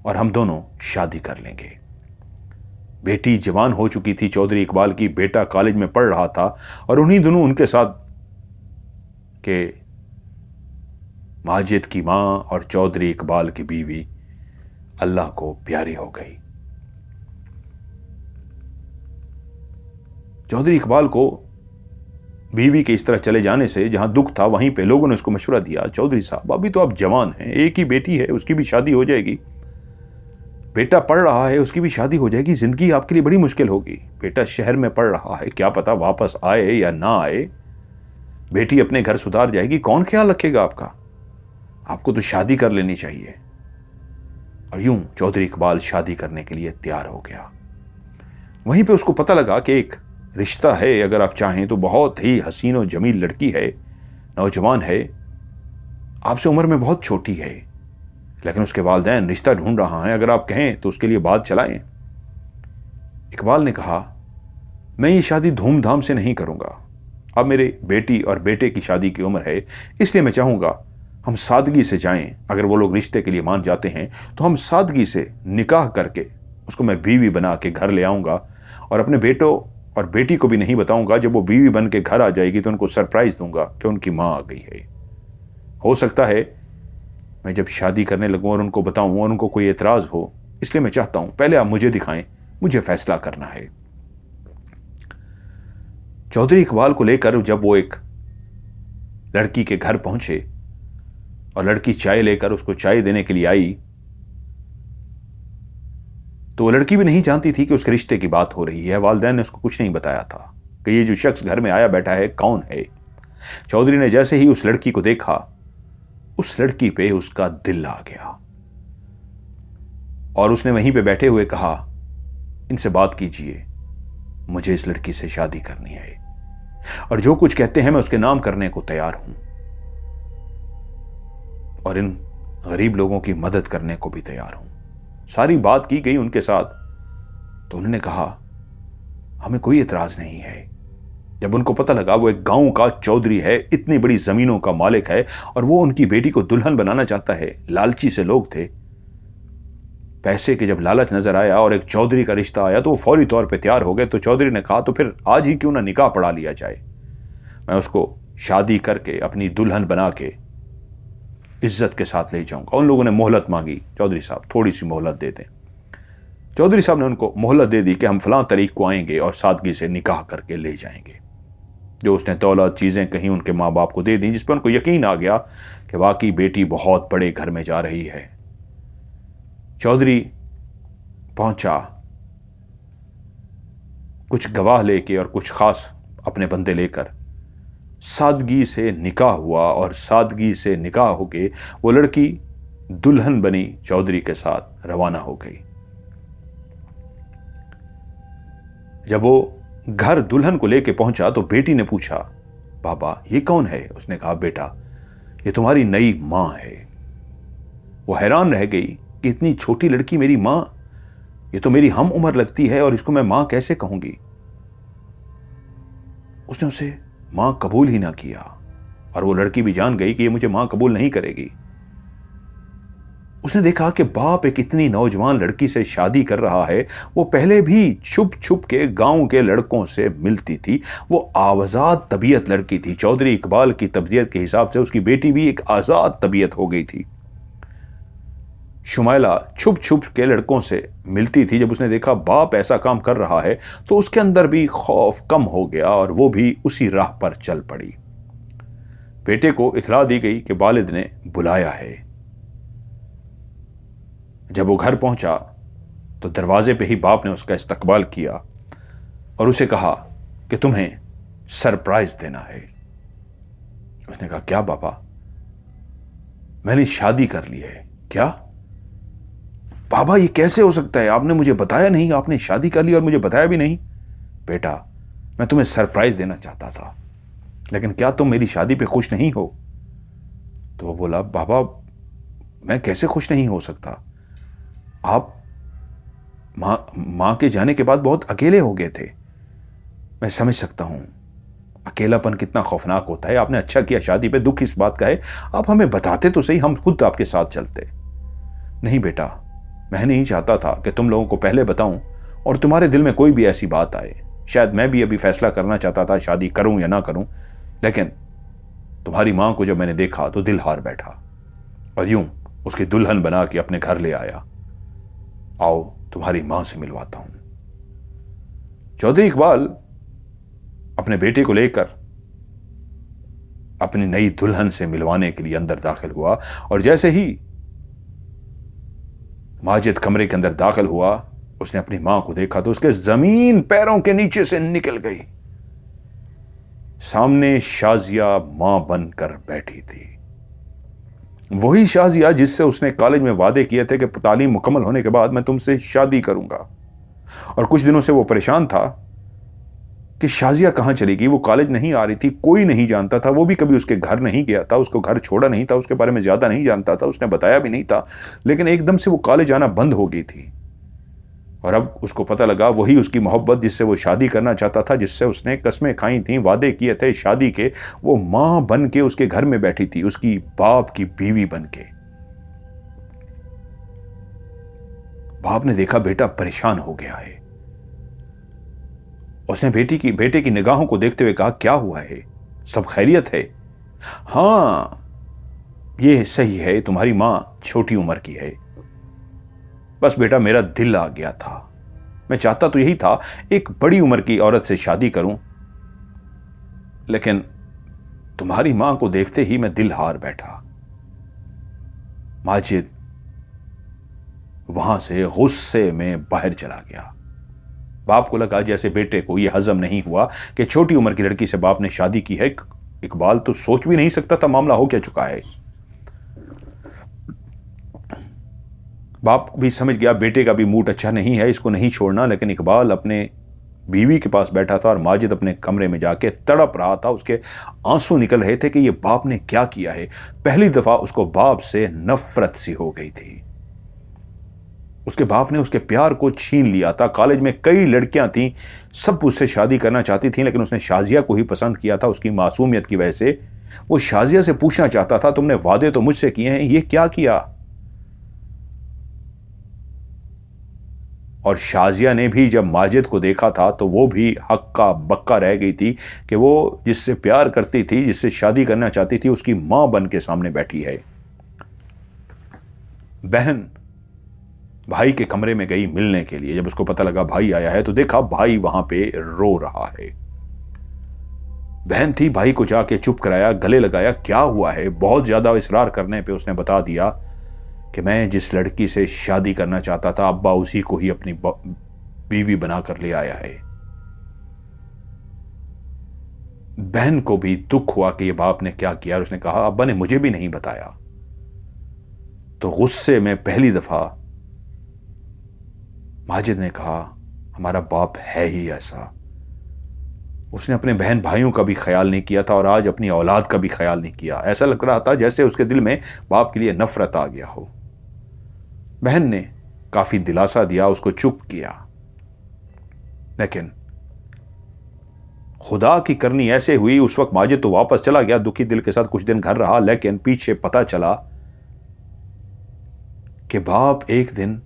और हम दोनों शादी कर लेंगे। बेटी जवान हो चुकी थी चौधरी इकबाल की, बेटा कॉलेज में पढ़ रहा था, और उन्हीं दोनों उनके साथ के माजिद की मां और चौधरी इकबाल की बीवी अल्लाह को प्यारी हो गई। चौधरी इकबाल को बीवी के इस तरह चले जाने से जहां दुख था, वहीं पे लोगों ने उसको मशवरा दिया, चौधरी साहब अभी तो आप जवान हैं, एक ही बेटी है, उसकी भी शादी हो जाएगी, बेटा पढ़ रहा है, उसकी भी शादी हो जाएगी, जिंदगी आपके लिए बड़ी मुश्किल होगी। बेटा शहर में पढ़ रहा है, क्या पता वापस आए या ना आए, बेटी अपने घर सुधार जाएगी, कौन ख्याल रखेगा आपका? आपको तो शादी कर लेनी चाहिए। और यूं चौधरी इकबाल शादी करने के लिए तैयार हो गया। वहीं पे उसको पता लगा कि एक रिश्ता है, अगर आप चाहें तो बहुत ही हसीन और जमील लड़की है, नौजवान है, आपसे उम्र में बहुत छोटी है, लेकिन उसके वालिदैन रिश्ता ढूंढ रहा है, अगर आप कहें तो उसके लिए बात चलाएं। इकबाल ने कहा, मैं ये शादी धूमधाम से नहीं करूंगा। अब मेरे बेटी और बेटे की शादी की उम्र है, इसलिए मैं चाहूंगा हम सादगी से जाएं। अगर वो लोग रिश्ते के लिए मान जाते हैं तो हम सादगी से निकाह करके उसको मैं बीवी बना के घर ले आऊंगा, और अपने बेटों और बेटी को भी नहीं बताऊंगा। जब वो बीवी बन के घर आ जाएगी तो उनको सरप्राइज दूंगा कि उनकी मां आ गई है। हो सकता है मैं जब शादी करने लगूं और उनको बताऊं और उनको कोई एतराज हो, इसलिए मैं चाहता हूं पहले आप मुझे दिखाएं, मुझे फैसला करना है। चौधरी इकबाल को लेकर जब वो एक लड़की के घर पहुंचे और लड़की चाय लेकर उसको चाय देने के लिए आई, तो वो लड़की भी नहीं जानती थी कि उसके रिश्ते की बात हो रही है। वालिदैन ने उसको कुछ नहीं बताया था कि ये जो शख्स घर में आया बैठा है कौन है। चौधरी ने जैसे ही उस लड़की को देखा, उस लड़की पे उसका दिल आ गया और उसने वहीं पे बैठे हुए कहा, इनसे बात कीजिए, मुझे इस लड़की से शादी करनी है और जो कुछ कहते हैं मैं उसके नाम करने को तैयार हूं और इन गरीब लोगों की मदद करने को भी तैयार हूं। सारी बात की गई उनके साथ, तो उन्होंने कहा, हमें कोई एतराज नहीं है। जब उनको पता लगा वो एक गांव का चौधरी है, इतनी बड़ी जमीनों का मालिक है और वो उनकी बेटी को दुल्हन बनाना चाहता है, लालची से लोग थे। पैसे के जब लालच नजर आया और एक चौधरी का रिश्ता आया तो वो फौरी तौर पे तैयार हो गए। तो चौधरी ने कहा, तो फिर आज ही क्यों ना निकाह पढ़ा लिया जाए, मैं उसको शादी करके अपनी दुल्हन बना के इज्जत के साथ ले जाऊंगा। उन लोगों ने मोहलत मांगी, चौधरी साहब थोड़ी सी मोहलत दे दें। चौधरी साहब ने उनको मोहलत दे दी कि हम फलां तारीख को आएंगे और सादगी से निकाह करके ले जाएंगे। जो उसने दौलत चीजें कहीं उनके माँ बाप को दे दी, जिस पर उनको यकीन आ गया कि वाकई बेटी बहुत बड़े घर में जा रही है। चौधरी पहुंचा कुछ गवाह लेके और कुछ खास अपने बंदे लेकर, सादगी से निकाह हुआ और सादगी से निकाह होके वो लड़की दुल्हन बनी चौधरी के साथ रवाना हो गई। जब वो घर दुल्हन को लेके पहुंचा तो बेटी ने पूछा, बाबा ये कौन है? उसने कहा, बेटा ये तुम्हारी नई मां है। वो हैरान रह गई कि इतनी छोटी लड़की मेरी मां, ये तो मेरी हम उम्र लगती है और इसको मैं मां कैसे कहूंगी। उसने उसे मां कबूल ही ना किया और वो लड़की भी जान गई कि ये मुझे मां कबूल नहीं करेगी। उसने देखा कि बाप एक इतनी नौजवान लड़की से शादी कर रहा है। वो पहले भी छुप छुप के गांव के लड़कों से मिलती थी। वो आजाद तबीयत लड़की थी। चौधरी इकबाल की तबीयत के हिसाब से उसकी बेटी भी एक आजाद तबीयत हो गई थी। शुमाइला छुप छुप के लड़कों से मिलती थी। जब उसने देखा बाप ऐसा काम कर रहा है तो उसके अंदर भी खौफ कम हो गया और वो भी उसी राह पर चल पड़ी। बेटे को इतला दी गई कि वालिद ने बुलाया है। जब वो घर पहुंचा तो दरवाजे पे ही बाप ने उसका इस्तकबाल किया और उसे कहा कि तुम्हें सरप्राइज देना है। उसने कहा, क्या बाबा? मैंने शादी कर ली है। क्या बाबा, ये कैसे हो सकता है? आपने मुझे बताया नहीं, आपने शादी कर ली और मुझे बताया भी नहीं। बेटा मैं तुम्हें सरप्राइज देना चाहता था, लेकिन क्या तुम मेरी शादी पे खुश नहीं हो? तो वो बोला, बाबा मैं कैसे खुश नहीं हो सकता? आप मां के जाने के बाद बहुत अकेले हो गए थे। मैं समझ सकता हूं अकेलापन कितना खौफनाक होता है। आपने अच्छा किया शादी पे दुख इस बात का है। आप हमें बताते तो सही, हम खुद आपके साथ चलते। नहीं बेटा, मैं नहीं चाहता था कि तुम लोगों को पहले बताऊं और तुम्हारे दिल में कोई भी ऐसी बात आए। शायद मैं भी अभी फैसला करना चाहता था शादी करूं या ना करूं, लेकिन तुम्हारी मां को जब मैंने देखा तो दिल हार बैठा और यूं उसकी दुल्हन बना के अपने घर ले आया। आओ तुम्हारी मां से मिलवाता हूं। चौधरी इकबाल अपने बेटे को लेकर अपनी नई दुल्हन से मिलवाने के लिए अंदर दाखिल हुआ और जैसे ही माजिद कमरे के अंदर दाखिल हुआ, उसने अपनी मां को देखा तो उसके जमीन पैरों के नीचे से निकल गई। सामने शाजिया मां बनकर बैठी थी। वही शाजिया जिससे उसने कॉलेज में वादे किए थे कि तालीम मुकम्मल होने के बाद मैं तुमसे शादी करूंगा। और कुछ दिनों से वो परेशान था कि शाजिया कहाँ चली गई। वो कॉलेज नहीं आ रही थी, कोई नहीं जानता था, वो भी कभी उसके घर नहीं गया था, उसको घर छोड़ा नहीं था, उसके बारे में ज़्यादा नहीं जानता था, उसने बताया भी नहीं था। लेकिन एकदम से वो कॉलेज आना बंद हो गई थी और अब उसको पता लगा वही उसकी मोहब्बत जिससे वो शादी करना चाहता था, जिससे उसने कस्में खाई थी, वादे किए थे शादी के, वो माँ बन के उसके घर में बैठी थी, उसकी बाप की बीवी बन के। बाप ने देखा बेटा परेशान हो गया है। उसने बेटे की निगाहों को देखते हुए कहा, क्या हुआ है, सब खैरियत है? हां, ये सही है, तुम्हारी मां छोटी उम्र की है। बस बेटा मेरा दिल आ गया था, मैं चाहता तो यही था एक बड़ी उम्र की औरत से शादी करूं, लेकिन तुम्हारी मां को देखते ही मैं दिल हार बैठा। माजिद वहां से गुस्से में बाहर चला गया। बाप को लगा जैसे बेटे को यह हजम नहीं हुआ कि छोटी उम्र की लड़की से बाप ने शादी की है। इकबाल तो सोच भी नहीं सकता था मामला हो क्या चुका है। बाप भी समझ गया बेटे का भी मूड अच्छा नहीं है, इसको नहीं छोड़ना। लेकिन इकबाल अपने बीवी के पास बैठा था और माजिद अपने कमरे में जाके तड़प रहा था। उसके आंसू निकल रहे थे कि ये बाप ने क्या किया है। पहली दफा उसको बाप से नफरत सी हो गई थी। उसके बाप ने उसके प्यार को छीन लिया था। कॉलेज में कई लड़कियां थीं, सब उससे शादी करना चाहती थीं, लेकिन उसने शाजिया को ही पसंद किया था उसकी मासूमियत की वजह से। वो शाजिया से पूछना चाहता था, तुमने वादे तो मुझसे किए हैं, ये क्या किया? और शाजिया ने भी जब माजिद को देखा था तो वो भी हक्का बक्का रह गई थी कि वो जिससे प्यार करती थी, जिससे शादी करना चाहती थी, उसकी मां बन के सामने बैठी है। बहन भाई के कमरे में गई मिलने के लिए। जब उसको पता लगा भाई आया है तो देखा भाई वहां पे रो रहा है। बहन थी, भाई को जाके चुप कराया, गले लगाया, क्या हुआ है? बहुत ज्यादा इसरार करने पे उसने बता दिया कि मैं जिस लड़की से शादी करना चाहता था अब्बा उसी को ही अपनी बीवी बनाकर ले आया है। बहन को भी दुख हुआ कि ये बाप ने क्या किया और उसने कहा अब्बा ने मुझे भी नहीं बताया। तो गुस्से में पहली दफा माजिद ने कहा हमारा बाप है ही ऐसा। उसने अपने बहन भाइयों का भी ख्याल नहीं किया था और आज अपनी औलाद का भी ख्याल नहीं किया। ऐसा लग रहा था जैसे उसके दिल में बाप के लिए नफरत आ गया हो। बहन ने काफी दिलासा दिया, उसको चुप किया, लेकिन खुदा की करनी ऐसे हुई उस वक्त माजिद तो वापस चला गया दुखी दिल के साथ, कुछ दिन घर रहा, लेकिन पीछे पता चला कि बाप एक दिन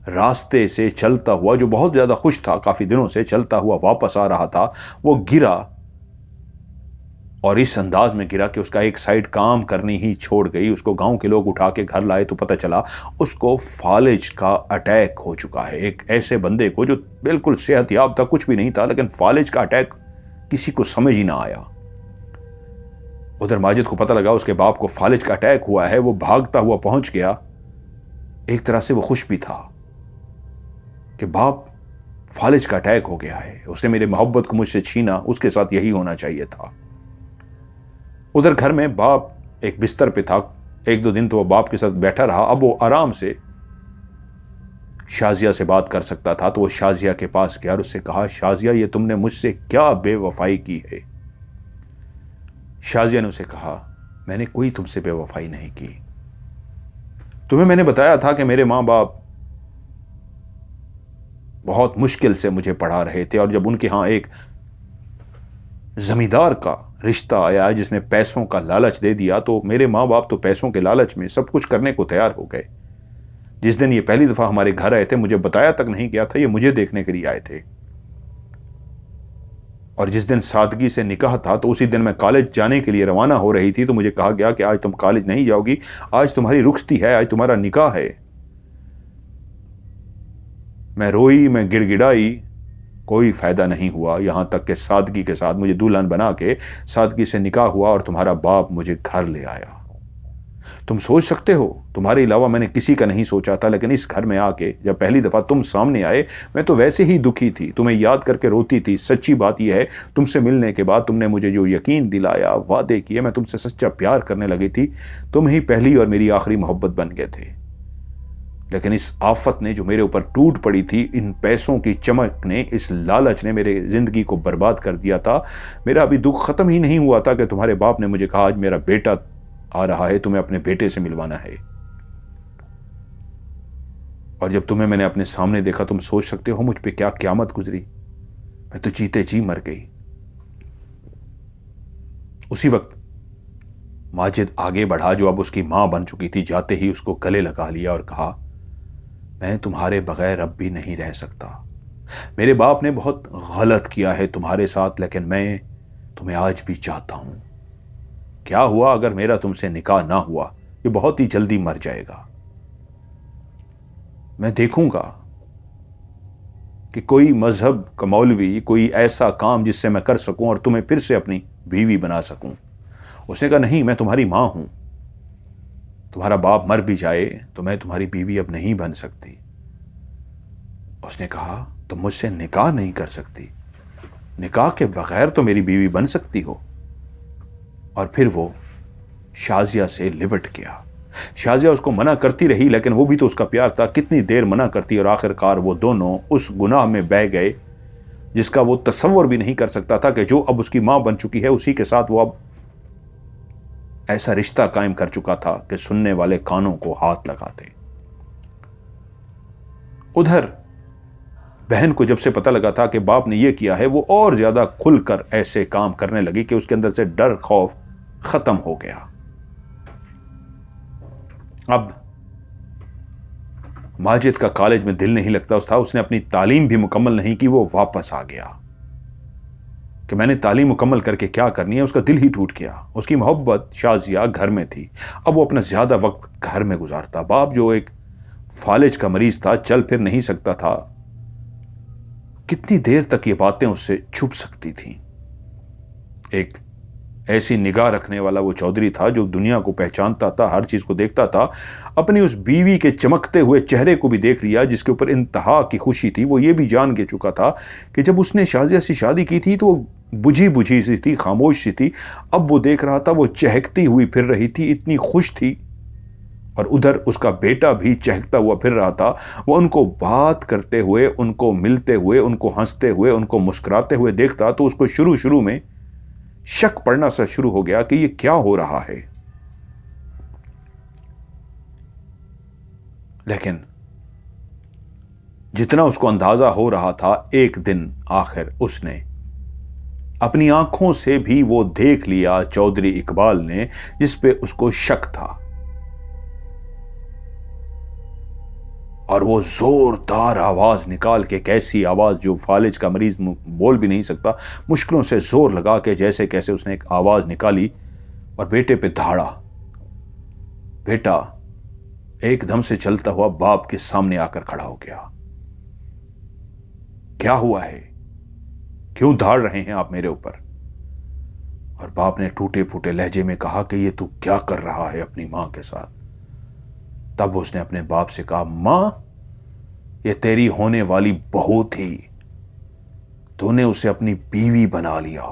रास्ते से चलता हुआ, जो बहुत ज्यादा खुश था, काफी दिनों से चलता हुआ वापस आ रहा था, वो गिरा और इस अंदाज में गिरा कि उसका एक साइड काम करनी ही छोड़ गई। उसको गांव के लोग उठा के घर लाए तो पता चला उसको फालिज का अटैक हो चुका है। एक ऐसे बंदे को जो बिल्कुल सेहतयाब था, कुछ भी नहीं था, लेकिन फालिज का अटैक किसी को समझ ही ना आया। उधर माजिद को पता लगा उसके बाप को फालिज का अटैक हुआ है। वो भागता हुआ पहुंच गया। एक तरह से वो खुश भी था कि बाप फालिज का अटैक हो गया है, उसने मेरी मोहब्बत को मुझसे छीना, उसके साथ यही होना चाहिए था। उधर घर में बाप एक बिस्तर पे था। एक दो दिन तो वो बाप के साथ बैठा रहा। अब वो आराम से शाजिया से बात कर सकता था, तो वो शाजिया के पास गया और उससे कहा शाजिया ये तुमने मुझसे क्या बेवफाई की है? शाजिया ने उसे कहा मैंने कोई तुमसे बेवफाई नहीं की। तुम्हें मैंने बताया था कि मेरे मां बाप बहुत मुश्किल से मुझे पढ़ा रहे थे और जब उनके यहां एक जमींदार का रिश्ता आया जिसने पैसों का लालच दे दिया, तो मेरे माँ बाप तो पैसों के लालच में सब कुछ करने को तैयार हो गए। जिस दिन ये पहली दफा हमारे घर आए थे मुझे बताया तक नहीं गया था, ये मुझे देखने के लिए आए थे। और जिस दिन सादगी से निकाह था तो उसी दिन मैं कॉलेज जाने के लिए रवाना हो रही थी, तो मुझे कहा गया कि आज तुम कॉलेज नहीं जाओगी, आज तुम्हारी रुखसती है, आज तुम्हारा निकाह है। मैं रोई, मैं गिड़गिड़ाई, कोई फायदा नहीं हुआ। यहां तक कि सादगी के साथ मुझे दुल्हन बना के सादगी से निकाह हुआ और तुम्हारा बाप मुझे घर ले आया। तुम सोच सकते हो तुम्हारे अलावा मैंने किसी का नहीं सोचा था, लेकिन इस घर में आके जब पहली दफा तुम सामने आए मैं तो वैसे ही दुखी थी, तुम्हें याद करके रोती थी। सच्ची बात यह है तुमसे मिलने के बाद तुमने मुझे जो यकीन दिलाया, वादे किए, मैं तुमसे सच्चा प्यार करने लगी थी। तुम ही पहली और मेरी आखिरी मोहब्बत बन गए थे। लेकिन इस आफत ने जो मेरे ऊपर टूट पड़ी थी, इन पैसों की चमक ने, इस लालच ने मेरे जिंदगी को बर्बाद कर दिया था। मेरा अभी दुख खत्म ही नहीं हुआ था कि तुम्हारे बाप ने मुझे कहा आज मेरा बेटा आ रहा है, तुम्हें अपने बेटे से मिलवाना है। और जब तुम्हें मैंने अपने सामने देखा, तुम सोच सकते हो मुझ पे क्या क़यामत गुजरी। मैं तो जीते जी मर गई। उसी वक्त माजिद आगे बढ़ा, जो अब उसकी मां बन चुकी थी। जाते ही उसको गले लगा लिया और कहा, मैं तुम्हारे बगैर अब भी नहीं रह सकता। मेरे बाप ने बहुत गलत किया है तुम्हारे साथ, लेकिन मैं तुम्हें आज भी चाहता हूं। क्या हुआ अगर मेरा तुमसे निकाह ना हुआ? ये बहुत ही जल्दी मर जाएगा। मैं देखूंगा कि कोई मजहब का मौलवी कोई ऐसा काम जिससे मैं कर सकूं और तुम्हें फिर से अपनी बीवी बना सकूं। उसने कहा, नहीं, मैं तुम्हारी मां हूं। तुम्हारा बाप मर भी जाए तो मैं तुम्हारी बीवी अब नहीं बन सकती। उसने कहा, तुम मुझसे निकाह नहीं कर सकती? निकाह के बगैर तो मेरी बीवी बन सकती हो। और फिर वो शाजिया से लिपट गया। शाजिया उसको मना करती रही, लेकिन वो भी तो उसका प्यार था। कितनी देर मना करती, और आखिरकार वो दोनों उस गुनाह में बह गए जिसका वो तसव्वुर भी नहीं कर सकता था कि जो अब उसकी मां बन चुकी है, उसी के साथ वो अब ऐसा रिश्ता कायम कर चुका था कि सुनने वाले कानों को हाथ लगाते। उधर बहन को जब से पता लगा था कि बाप ने यह किया है, वो और ज्यादा खुलकर ऐसे काम करने लगी कि उसके अंदर से डर खौफ खत्म हो गया। अब माजिद का कॉलेज में दिल नहीं लगता था। उसने अपनी तालीम भी मुकम्मल नहीं की। वो वापस आ गया कि मैंने तालीम मुकम्मल करके क्या करनी है। उसका दिल ही टूट गया। उसकी मोहब्बत शाजिया घर में थी। अब वो अपना ज्यादा वक्त घर में गुजारता। बाप जो एक फालिज का मरीज था, चल फिर नहीं सकता था, कितनी देर तक ये बातें उससे छुप सकती थी। एक ऐसी निगाह रखने वाला वो चौधरी था जो दुनिया को पहचानता था, हर चीज को देखता था। अपनी उस बीवी के चमकते हुए चेहरे को भी देख लिया जिसके ऊपर इंतहा की खुशी थी। वो ये भी जान के चुका था कि जब उसने शाजिया से शादी की थी तो वो बुझी बुझी सी थी, खामोश सी थी। अब वो देख रहा था वो चहकती हुई फिर रही थी, इतनी खुश थी। और उधर उसका बेटा भी चहकता हुआ फिर रहा था। वो उनको बात करते हुए, उनको मिलते हुए, उनको हंसते हुए, उनको मुस्कुराते हुए देखता तो उसको शुरू शुरू में शक पड़ना सा शुरू हो गया कि ये क्या हो रहा है। लेकिन जितना उसको अंदाजा हो रहा था, एक दिन आखिर उसने अपनी आंखों से भी वो देख लिया चौधरी इकबाल ने, जिस पे उसको शक था। और वो जोरदार आवाज निकाल के, कैसी आवाज जो फालिज का मरीज बोल भी नहीं सकता, मुश्किलों से जोर लगा के जैसे कैसे उसने एक आवाज निकाली और बेटे पे धाड़ा। बेटा एकदम से चलता हुआ बाप के सामने आकर खड़ा हो गया। क्या हुआ है? क्यों धाड़ रहे हैं आप मेरे ऊपर? और बाप ने टूटे फूटे लहजे में कहा कि ये तू क्या कर रहा है अपनी मां के साथ? तब उसने अपने बाप से कहा, मां, ये तेरी होने वाली बहू थी। तूने उसे अपनी बीवी बना लिया।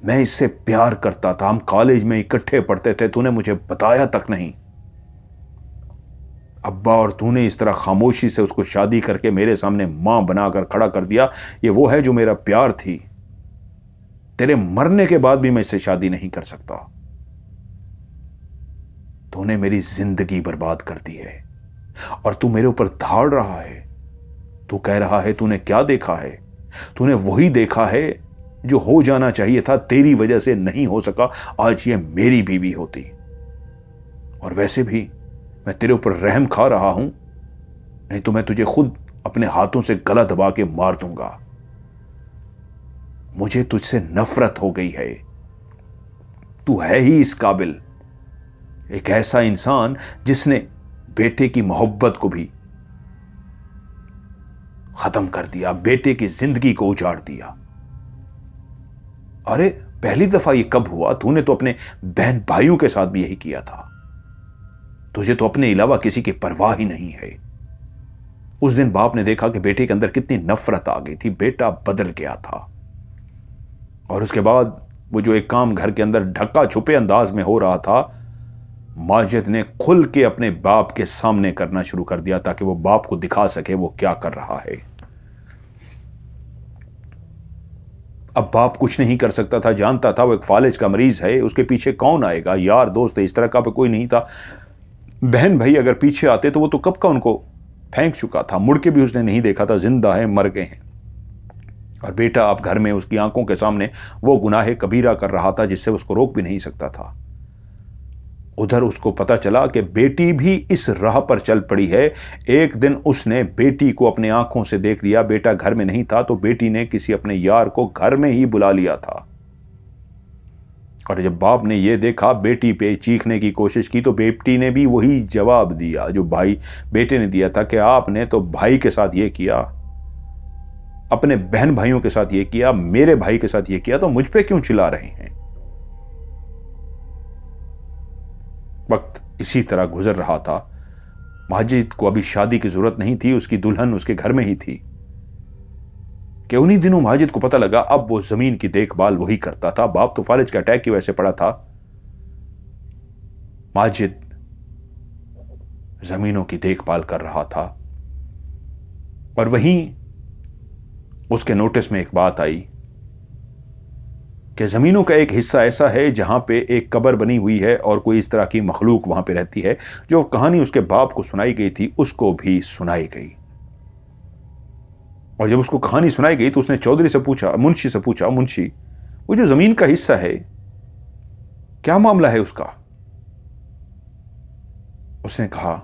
मैं इससे प्यार करता था, हम कॉलेज में इकट्ठे पढ़ते थे, तूने मुझे बताया तक नहीं। अब्बा, और तूने इस तरह खामोशी से उसको शादी करके मेरे सामने मां बनाकर खड़ा कर दिया। ये वो है जो मेरा प्यार थी। तेरे मरने के बाद भी मैं इससे शादी नहीं कर सकता। तूने मेरी जिंदगी बर्बाद कर दी है और तू मेरे ऊपर धाड़ रहा है। तू कह रहा है तूने क्या देखा है? तूने वही देखा है जो हो जाना चाहिए था, तेरी वजह से नहीं हो सका। आज ये मेरी बीवी होती। और वैसे भी मैं तेरे ऊपर रहम खा रहा हूं, नहीं तो मैं तुझे खुद अपने हाथों से गला दबा के मार दूंगा। मुझे तुझसे नफरत हो गई है। तू है ही इस काबिल, एक ऐसा इंसान जिसने बेटे की मोहब्बत को भी खत्म कर दिया, बेटे की जिंदगी को उजाड़ दिया। अरे पहली दफा ये कब हुआ? तूने तो अपने बहन भाइयों के साथ भी यही किया था। तुझे तो अपने अलावा किसी की परवाह ही नहीं है। उस दिन बाप ने देखा कि बेटे के अंदर कितनी नफरत आ गई थी। बेटा बदल गया था। और उसके बाद वो जो एक काम घर के अंदर ढक्का छुपे अंदाज में हो रहा था, माजिद ने खुल के अपने बाप के सामने करना शुरू कर दिया ताकि वो बाप को दिखा सके वो क्या कर रहा है। अब बाप कुछ नहीं कर सकता था, जानता था वो एक फालिज का मरीज है, उसके पीछे कौन आएगा, यार दोस्त इस तरह का पे कोई नहीं था। बहन भाई अगर पीछे आते तो वो तो कब का उनको फेंक चुका था, मुड़ के भी उसने नहीं देखा था, जिंदा है मर गए हैं। और बेटा अब घर में उसकी आंखों के सामने वो गुनाह कबीरा कर रहा था जिससे उसको रोक भी नहीं सकता था। उधर उसको पता चला कि बेटी भी इस राह पर चल पड़ी है। एक दिन उसने बेटी को अपने आंखों से देख लिया, बेटा घर में नहीं था तो बेटी ने किसी अपने यार को घर में ही बुला लिया था। और जब बाप ने यह देखा, बेटी पे चीखने की कोशिश की तो बेटी ने भी वही जवाब दिया जो भाई बेटे ने दिया था कि आपने तो भाई के साथ यह किया, अपने बहन भाइयों के साथ यह किया, मेरे भाई के साथ यह किया, तो मुझ पे क्यों चिल्ला रहे हैं। वक्त इसी तरह गुजर रहा था। माजिद को अभी शादी की जरूरत नहीं थी, उसकी दुल्हन उसके घर में ही थी कि उन्हीं दिनों माजिद को पता लगा अब वो जमीन की देखभाल वही करता था। बाप तो फालिज के अटैक की वजह से पड़ा था, माजिद जमीनों की देखभाल कर रहा था। और वहीं उसके नोटिस में एक बात आई कि जमीनों का एक हिस्सा ऐसा है जहां पे एक कब्र बनी हुई है और कोई इस तरह की मखलूक वहां पे रहती है। जो कहानी उसके बाप को सुनाई गई थी उसको भी सुनाई गई। और जब उसको कहानी सुनाई गई तो उसने चौधरी से पूछा, मुंशी से पूछा, मुंशी वो जो जमीन का हिस्सा है क्या मामला है उसका। उसने कहा,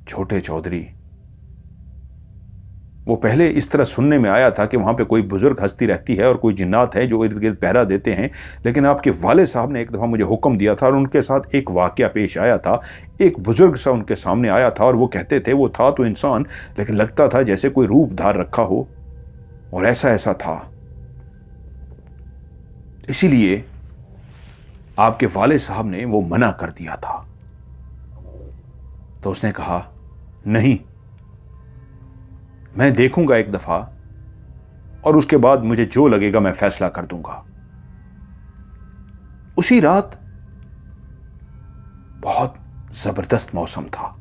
छोटे चौधरी वो पहले इस तरह सुनने में आया था कि वहां पे कोई बुजुर्ग हस्ती रहती है और कोई जिन्नात है जो इर्द गिर्द पहरा देते हैं, लेकिन आपके वाले साहब ने एक दफा मुझे हुक्म दिया था और उनके साथ एक वाकया पेश आया था। एक बुजुर्ग सा उनके सामने आया था और वो कहते थे वो था तो इंसान लेकिन लगता था जैसे कोई रूप धार रखा हो, और ऐसा ऐसा था। इसीलिए आपके वाले साहब ने वो मना कर दिया था। तो उसने कहा, नहीं मैं देखूंगा एक दफा और उसके बाद मुझे जो लगेगा मैं फैसला कर दूंगा। उसी रात बहुत जबरदस्त मौसम था,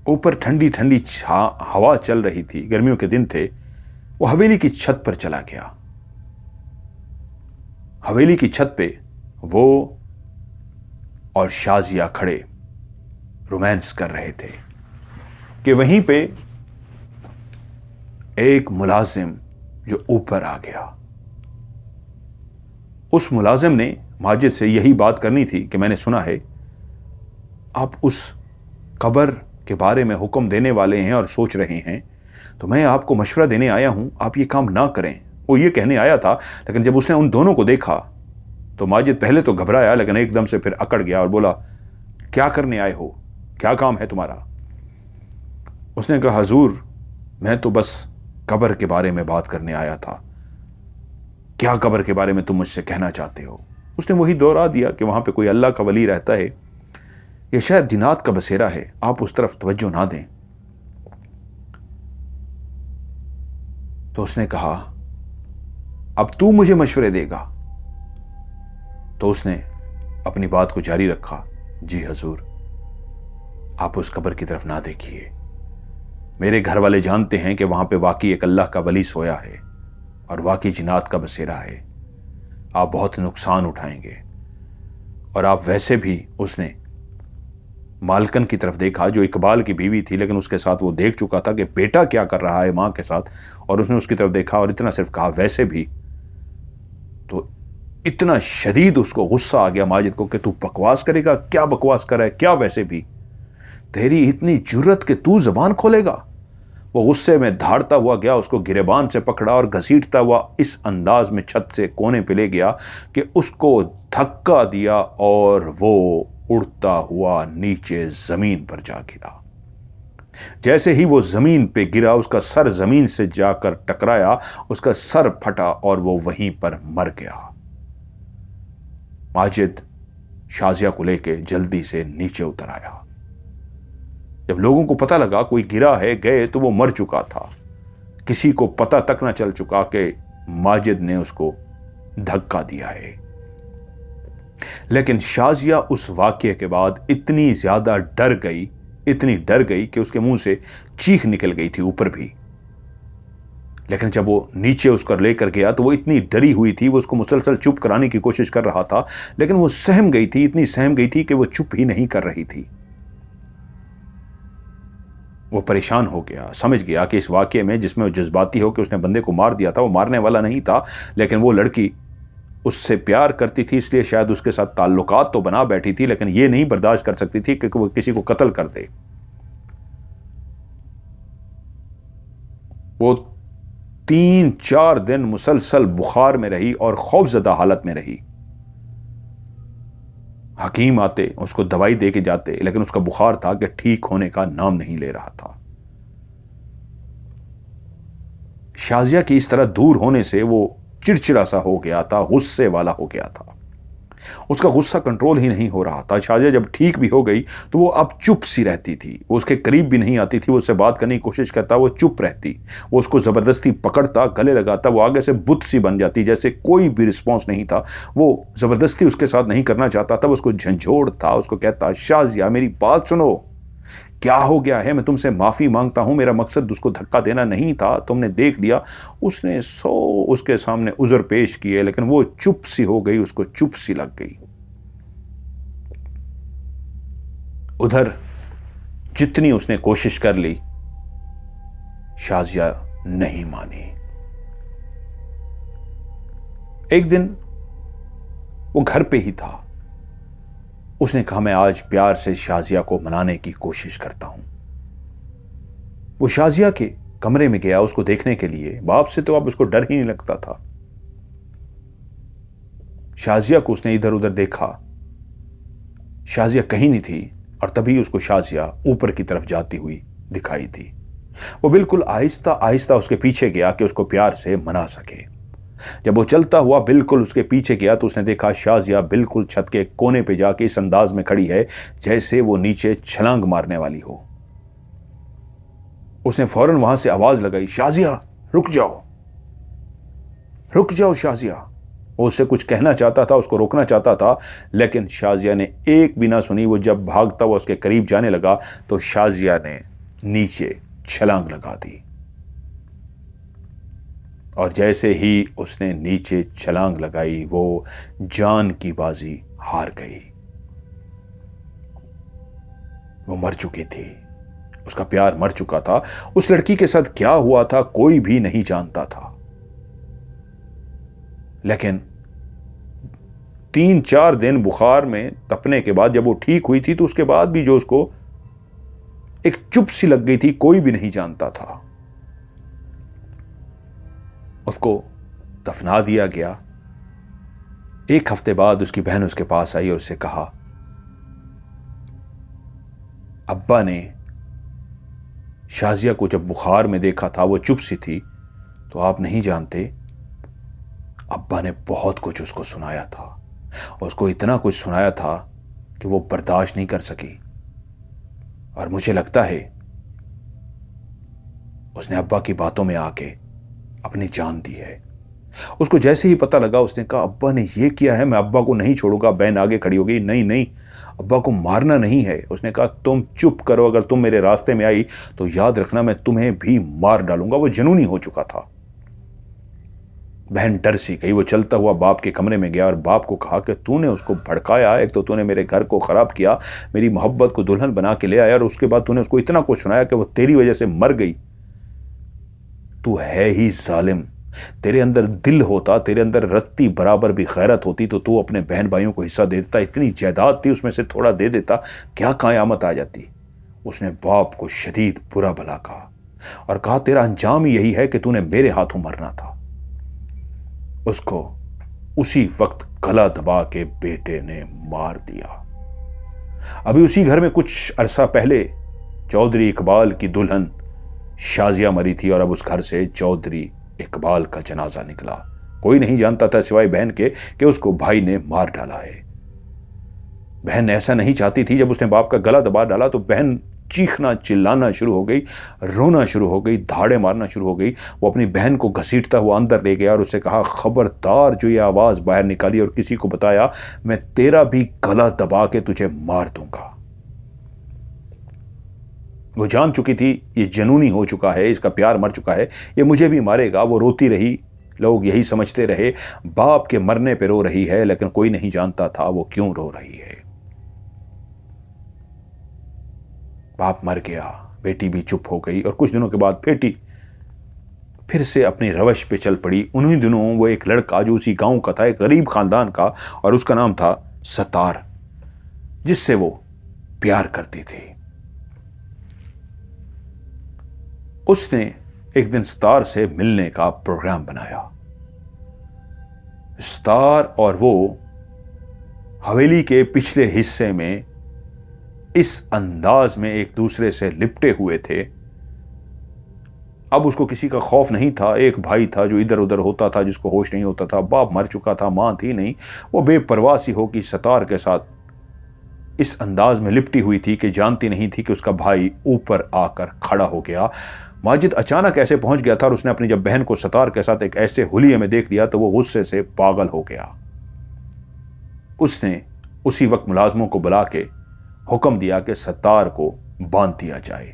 ऊपर ठंडी ठंडी हवा चल रही थी, गर्मियों के दिन थे। वो हवेली की छत पर चला गया। हवेली की छत पे वो और शाजिया खड़े रोमांस कर रहे थे कि वहीं पे एक मुलाजिम जो ऊपर आ गया। उस मुलाजिम ने माजिद से यही बात करनी थी कि मैंने सुना है आप उस कब्र के बारे में हुक्म देने वाले हैं और सोच रहे हैं, तो मैं आपको मशवरा देने आया हूं, आप ये काम ना करें। वो ये कहने आया था, लेकिन जब उसने उन दोनों को देखा तो माजिद पहले तो घबराया लेकिन एकदम से फिर अकड़ गया और बोला, क्या करने आए हो, क्या काम है तुम्हारा। उसने कहा, हुजूर मैं तो बस कब्र के बारे में बात करने आया था। क्या कब्र के बारे में तुम मुझसे कहना चाहते हो। उसने वही दोहरा दिया कि वहां पे कोई अल्लाह का वली रहता है, ये शायद जिन्नात का बसेरा है, आप उस तरफ तवज्जो ना दें। तो उसने कहा, अब तू मुझे मशवरे देगा। तो उसने अपनी बात को जारी रखा, जी हुजूर आप उस कब्र की तरफ ना देखिए, मेरे घर वाले जानते हैं कि वहां पे वाकई एक अल्लाह का वली सोया है और वाकई जिन्नात का बसेरा है, आप बहुत नुकसान उठाएंगे। और आप वैसे भी, उसने मालकन की तरफ देखा जो इकबाल की बीवी थी, लेकिन उसके साथ वो देख चुका था कि बेटा क्या कर रहा है मां के साथ, और उसने उसकी तरफ देखा और इतना सिर्फ कहा, वैसे भी। तो इतना शदीद उसको गुस्सा आ गया माजिद को कि तू बकवास करेगा, क्या बकवास कर रहा है, क्या वैसे भी, तेरी इतनी जुर्रत कि तू जबान खोलेगा। वो गुस्से में धाड़ता हुआ गया, उसको गिरेबान से पकड़ा और घसीटता हुआ इस अंदाज में छत से कोने पे ले गया कि उसको धक्का दिया और वो उड़ता हुआ नीचे जमीन पर जा गिरा। जैसे ही वो जमीन पे गिरा, उसका सर जमीन से जाकर टकराया, उसका सर फटा और वो वहीं पर मर गया। माजिद शाजिया को लेके जल्दी से नीचे उतर आया। जब लोगों को पता लगा कोई गिरा है, गए तो वो मर चुका था। किसी को पता तक ना चल चुका कि माजिद ने उसको धक्का दिया है। लेकिन शाजिया उस वाकये के बाद इतनी ज्यादा इतनी डर गई कि उसके मुंह से चीख निकल गई थी ऊपर भी। लेकिन जब वो नीचे उसको लेकर गया तो वो इतनी डरी हुई थी, वो उसको मुसलसल चुप कराने की कोशिश कर रहा था, लेकिन वो सहम गई थी, इतनी सहम गई थी कि वो चुप ही नहीं कर रही थी। वो परेशान हो गया, समझ गया कि इस वाकये में जिसमें वो जज्बाती हो कि उसने बंदे को मार दिया था, वो मारने वाला नहीं था, लेकिन वो लड़की उससे प्यार करती थी, इसलिए शायद उसके साथ ताल्लुकात तो बना बैठी थी, लेकिन ये नहीं बर्दाश्त कर सकती थी कि वो किसी को कत्ल कर दे। वो 3-4 दिन मुसलसल बुखार में रही और खौफजदा हालत में रही। हकीम आते, उसको दवाई दे के जाते, लेकिन उसका बुखार था कि ठीक होने का नाम नहीं ले रहा था। शाजिया की इस तरह दूर होने से वो चिड़चिड़ा सा हो गया था, गुस्से वाला हो गया था। उसका गुस्सा कंट्रोल ही नहीं हो रहा था। शाजिया जब ठीक भी हो गई तो वो अब चुप सी रहती थी, वो उसके करीब भी नहीं आती थी, वो उससे बात करने की कोशिश करता, वो चुप रहती, वो उसको जबरदस्ती पकड़ता, गले लगाता, वो आगे से बुत सी बन जाती, जैसे कोई भी रिस्पॉन्स नहीं था। वो जबरदस्ती उसके साथ नहीं करना चाहता था, वो उसको झंझोड़ता, उसको कहता, शाजिया मेरी बात सुनो, क्या हो गया है, मैं तुमसे माफी मांगता हूं, मेरा मकसद उसको धक्का देना नहीं था, तुमने देख लिया। उसने उसके सामने उज़र पेश किए, लेकिन वो चुप सी हो गई, उसको चुप सी लग गई। उधर जितनी उसने कोशिश कर ली, शाजिया नहीं मानी। एक दिन वो घर पे ही था, उसने कहा मैं आज प्यार से शाजिया को मनाने की कोशिश करता हूं। वो शाजिया के कमरे में गया उसको देखने के लिए। बाप से तो अब उसको डर ही नहीं लगता था। शाजिया को उसने इधर उधर देखा, शाजिया कहीं नहीं थी, और तभी उसको शाजिया ऊपर की तरफ जाती हुई दिखाई थी। वो बिल्कुल आहिस्ता आहिस्ता उसके पीछे गया कि उसको प्यार से मना सके। जब वो चलता हुआ बिल्कुल उसके पीछे गया तो उसने देखा शाजिया बिल्कुल छत के कोने पे जाके इस अंदाज में खड़ी है जैसे वो नीचे छलांग मारने वाली हो। उसने फौरन वहां से आवाज लगाई, शाजिया रुक जाओ, रुक जाओ शाजिया। वो उससे कुछ कहना चाहता था, उसको रोकना चाहता था, लेकिन शाजिया ने एक भी ना सुनी। वो जब भागता हुआ उसके करीब जाने लगा तो शाजिया ने नीचे छलांग लगा दी, और जैसे ही उसने नीचे छलांग लगाई वो जान की बाजी हार गई। वो मर चुकी थी, उसका प्यार मर चुका था। उस लड़की के साथ क्या हुआ था कोई भी नहीं जानता था, लेकिन 3-4 दिन बुखार में तपने के बाद जब वो ठीक हुई थी तो उसके बाद भी जो उसको एक चुप सी लग गई थी, कोई भी नहीं जानता था। उसको दफना दिया गया। 1 हफ्ते बाद उसकी बहन उसके पास आई और उससे कहा, अब्बा ने शाजिया को जब बुखार में देखा था, वो चुप सी थी, तो आप नहीं जानते, अब्बा ने बहुत कुछ उसको सुनाया था। उसको इतना कुछ सुनाया था कि वो बर्दाश्त नहीं कर सकी, और मुझे लगता है उसने अब्बा की बातों में आके अपनी जान दी है। उसको जैसे ही पता लगा उसने कहा, अब्बा ने ये किया है, मैं अब्बा को नहीं छोड़ूंगा। बहन आगे खड़ी हो गई, नहीं नहीं, अब्बा को मारना नहीं है। उसने कहा, तुम चुप करो, अगर तुम मेरे रास्ते में आई तो याद रखना मैं तुम्हें भी मार डालूंगा। वो जुनूनी हो चुका था। बहन डर सी गई। वो चलता हुआ बाप के कमरे में गया और बाप को कहा कि तूने उसको भड़काया, एक तो तूने मेरे घर को खराब किया, मेरी मोहब्बत को दुल्हन बना के ले आया, और उसके बाद तूने उसको इतना कुछ सुनाया कि वो तेरी वजह से मर गई। तू है ही जालिम। तेरे अंदर दिल होता, तेरे अंदर रत्ती बराबर भी गैरत होती तो तू अपने बहन भाइयों को हिस्सा दे देता। इतनी जायदाद थी, उसमें से थोड़ा दे देता, क्या कयामत आ जाती। उसने बाप को शदीद बुरा भला कहा और कहा, तेरा अंजाम यही है कि तूने मेरे हाथों मरना था। उसको उसी वक्त गला दबा के बेटे ने मार दिया। अभी उसी घर में कुछ अरसा पहले चौधरी इकबाल की दुल्हन शाजिया मरी थी, और अब उस घर से चौधरी इकबाल का जनाजा निकला। कोई नहीं जानता था सिवाय बहन के कि उसको भाई ने मार डाला है। बहन ऐसा नहीं चाहती थी। जब उसने बाप का गला दबा डाला तो बहन चीखना चिल्लाना शुरू हो गई, रोना शुरू हो गई, धाड़े मारना शुरू हो गई। वो अपनी बहन को घसीटता हुआ अंदर ले गया और उससे कहा, खबरदार जो ये आवाज़ बाहर निकाली और किसी को बताया, मैं तेरा भी गला दबा के तुझे मार दूंगा। वो जान चुकी थी ये जनूनी हो चुका है, इसका प्यार मर चुका है, ये मुझे भी मारेगा। वो रोती रही, लोग यही समझते रहे बाप के मरने पे रो रही है, लेकिन कोई नहीं जानता था वो क्यों रो रही है। बाप मर गया, बेटी भी चुप हो गई और कुछ दिनों के बाद बेटी फिर से अपनी रवश पे चल पड़ी। उन्हीं दिनों वो एक लड़का जो उसी गांव का था, एक गरीब खानदान का, और उसका नाम था सतार, जिससे वो प्यार करती थी। उसने एक दिन सतार से मिलने का प्रोग्राम बनाया। सतार और वो हवेली के पिछले हिस्से में इस अंदाज में एक दूसरे से लिपटे हुए थे। अब उसको किसी का खौफ नहीं था। एक भाई था जो इधर उधर होता था, जिसको होश नहीं होता था, बाप मर चुका था, मां थी नहीं। वो बेपरवाह सी होकर सतार के साथ इस अंदाज में लिपटी हुई थी कि जानती नहीं थी कि उसका भाई ऊपर आकर खड़ा हो गया। माजिद अचानक ऐसे पहुंच गया था और उसने अपनी जब बहन को सतार के साथ एक ऐसे हुलिये में देख लिया तो वो गुस्से से पागल हो गया। उसने उसी वक्त मुलाजमों को बुला के हुक्म दिया कि सतार को बांध दिया जाए।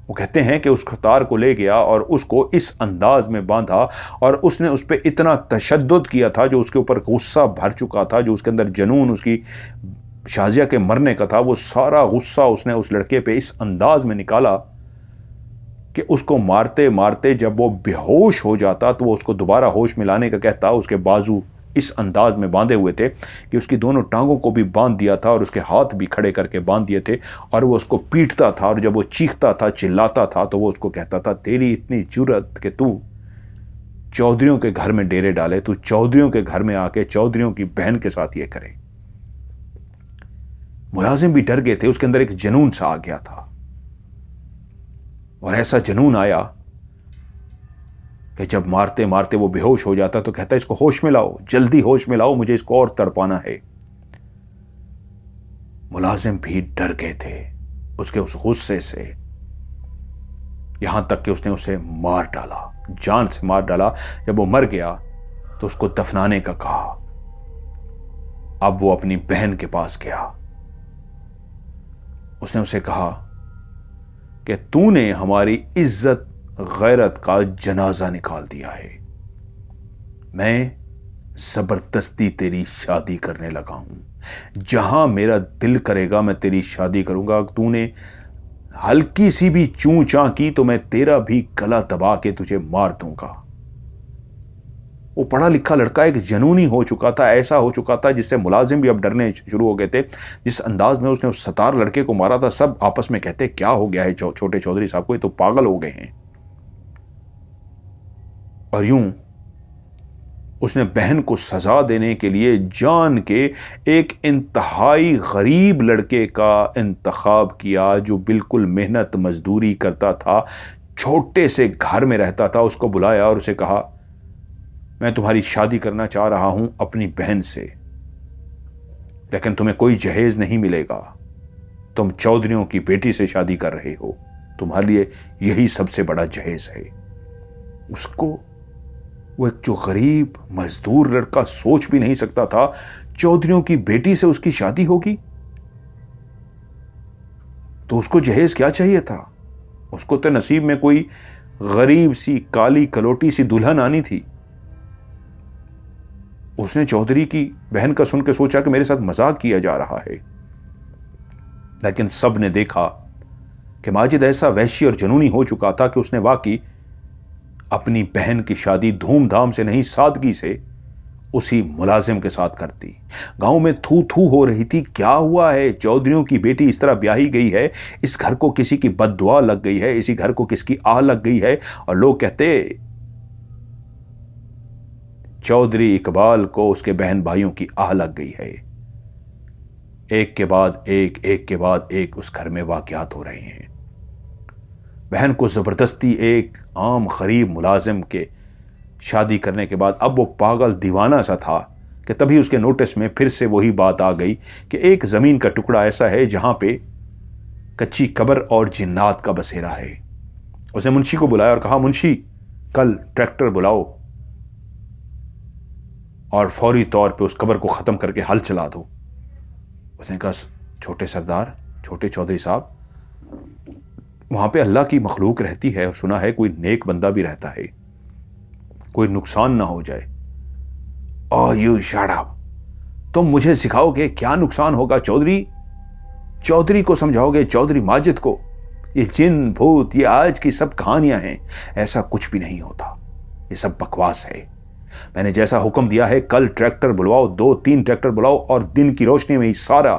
वो कहते हैं कि उस सतार को ले गया और उसको इस अंदाज में बांधा और उसने उस पर इतना तशद्दुद किया था, जो उसके ऊपर गुस्सा भर चुका था, जो उसके अंदर जनून उसकी शाजिया के मरने का था, वो सारा गुस्सा उसने उस लड़के पे इस अंदाज में निकाला कि उसको मारते मारते जब वो बेहोश हो जाता तो वो उसको दोबारा होश में लाने का कहता। उसके बाजू इस अंदाज में बांधे हुए थे कि उसकी दोनों टांगों को भी बांध दिया था और उसके हाथ भी खड़े करके बांध दिए थे, और वो उसको पीटता था। और जब वो चीखता था, चिल्लाता था, तो वो उसको कहता था, तेरी इतनी जुर्रत कि तू चौधरियों के घर में डेरे डाले, तू चौधरियों के घर में आके चौधरियों की बहन के साथ ये करे। मुलाजिम भी डर गए थे, उसके अंदर एक जनून सा आ गया था। और ऐसा जनून आया कि जब मारते मारते वो बेहोश हो जाता तो कहता, इसको होश में लाओ, जल्दी होश में लाओ, मुझे इसको और तड़पाना है। मुलाजिम भी डर गए थे उसके उस गुस्से से, यहां तक कि उसने उसे मार डाला, जान से मार डाला। जब वो मर गया तो उसको दफनाने का कहा। अब वो अपनी बहन के पास गया। उसने उसे कहा कि तूने हमारी इज्जत गैरत का जनाजा निकाल दिया है, मैं जबरदस्ती तेरी शादी करने लगा हूं, जहां मेरा दिल करेगा मैं तेरी शादी करूंगा। तूने हल्की सी भी चूं चां की तो मैं तेरा भी गला दबा के तुझे मार दूंगा। वो पढ़ा लिखा लड़का एक जनूनी हो चुका था, ऐसा हो चुका था जिससे मुलाजिम भी अब डरने शुरू हो गए थे। जिस अंदाज में उसने उस सतार लड़के को मारा था, सब आपस में कहते, क्या हो गया है छोटे चौधरी साहब को, ये तो पागल हो गए हैं। और यूं उसने बहन को सजा देने के लिए जान के एक इंतहाई गरीब लड़के का इंतखाब किया, जो बिल्कुल मेहनत मजदूरी करता था, छोटे से घर में रहता था। उसको बुलाया और उसे कहा, मैं तुम्हारी शादी करना चाह रहा हूं अपनी बहन से, लेकिन तुम्हें कोई जहेज नहीं मिलेगा, तुम चौधरियों की बेटी से शादी कर रहे हो, तुम्हारे लिए यही सबसे बड़ा जहेज है। उसको वो एक जो गरीब मजदूर लड़का सोच भी नहीं सकता था चौधरियों की बेटी से उसकी शादी होगी, तो उसको जहेज क्या चाहिए था? उसको तो नसीब में कोई गरीब सी काली कलोटी सी दुल्हन आनी थी। उसने चौधरी की बहन का सुन के सोचा कि मेरे साथ मजाक किया जा रहा है, लेकिन सब ने देखा कि माजिद ऐसा वहशी और जुनूनी हो चुका था कि उसने वाकई अपनी बहन की शादी धूमधाम से नहीं, सादगी से उसी मुलाजिम के साथ कर दी। गांव में थू थू हो रही थी, क्या हुआ है, चौधरियों की बेटी इस तरह ब्याही गई है, इस घर को किसी की बद्दुआ लग गई है, इसी घर को किसकी आह लग गई है। और लोग कहते, चौधरी इकबाल को उसके बहन भाइयों की आह लग गई है। एक के बाद एक, एक के बाद एक उस घर में वाकयात हो रहे हैं। बहन को जबरदस्ती एक आम गरीब मुलाजिम के शादी करने के बाद अब वो पागल दीवाना सा था कि तभी उसके नोटिस में फिर से वही बात आ गई कि एक ज़मीन का टुकड़ा ऐसा है जहाँ पे कच्ची कब्र और जिन्नात का बसेरा है। उसने मुंशी को बुलाया और कहा, मुंशी कल ट्रैक्टर बुलाओ और फौरी तौर पे उस कब्र को ख़त्म करके हल चला दो। उसने कहा, छोटे सरदार, छोटे चौधरी साहब, वहां पे अल्लाह की मखलूक रहती है और सुना है कोई नेक बंदा भी रहता है, कोई नुकसान ना हो जाए। ओह यू शट अप, तुम मुझे सिखाओगे क्या नुकसान होगा? चौधरी को समझाओगे, चौधरी माजिद को? ये जिन भूत, ये आज की सब कहानियां हैं, ऐसा कुछ भी नहीं होता, ये सब बकवास है। मैंने जैसा हुक्म दिया है, कल ट्रैक्टर बुलवाओ, 2-3 ट्रैक्टर बुलाओ और दिन की रोशनी में ही सारा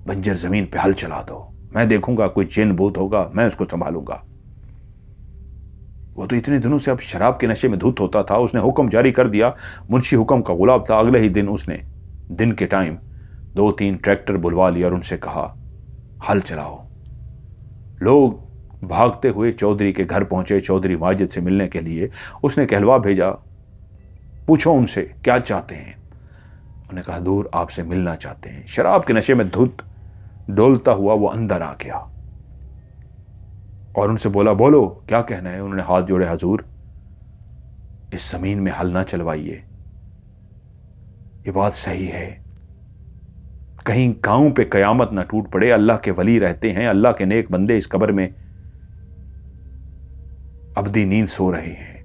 बंजर जमीन पे हल चला दो। मैं देखूंगा, कोई जिन भूत होगा, मैं उसको संभालूंगा। वो तो इतने दिनों से अब शराब के नशे में धुत होता था। उसने हुक्म जारी कर दिया, मुंशी हुक्म का गुलाम था। अगले ही दिन उसने दिन के टाइम 2-3 ट्रैक्टर बुलवा लिया और उनसे कहा, हल चलाओ। लोग भागते हुए चौधरी के घर पहुंचे, चौधरी माजिद से मिलने के लिए। उसने कहलवा भेजा, पूछो उनसे क्या चाहते हैं। उन्होंने कहा, दूर आपसे मिलना चाहते हैं। शराब के नशे में धुत डोलता हुआ वो अंदर आ गया और उनसे बोला, बोलो क्या कहना है। उन्होंने हाथ जोड़े, हजूर इस जमीन में हल ना चलवाइए, ये बात सही है, कहीं गांव पे कयामत ना टूट पड़े। अल्लाह के वली रहते हैं, अल्लाह के नेक बंदे इस कब्र में अब्दी नींद सो रहे हैं।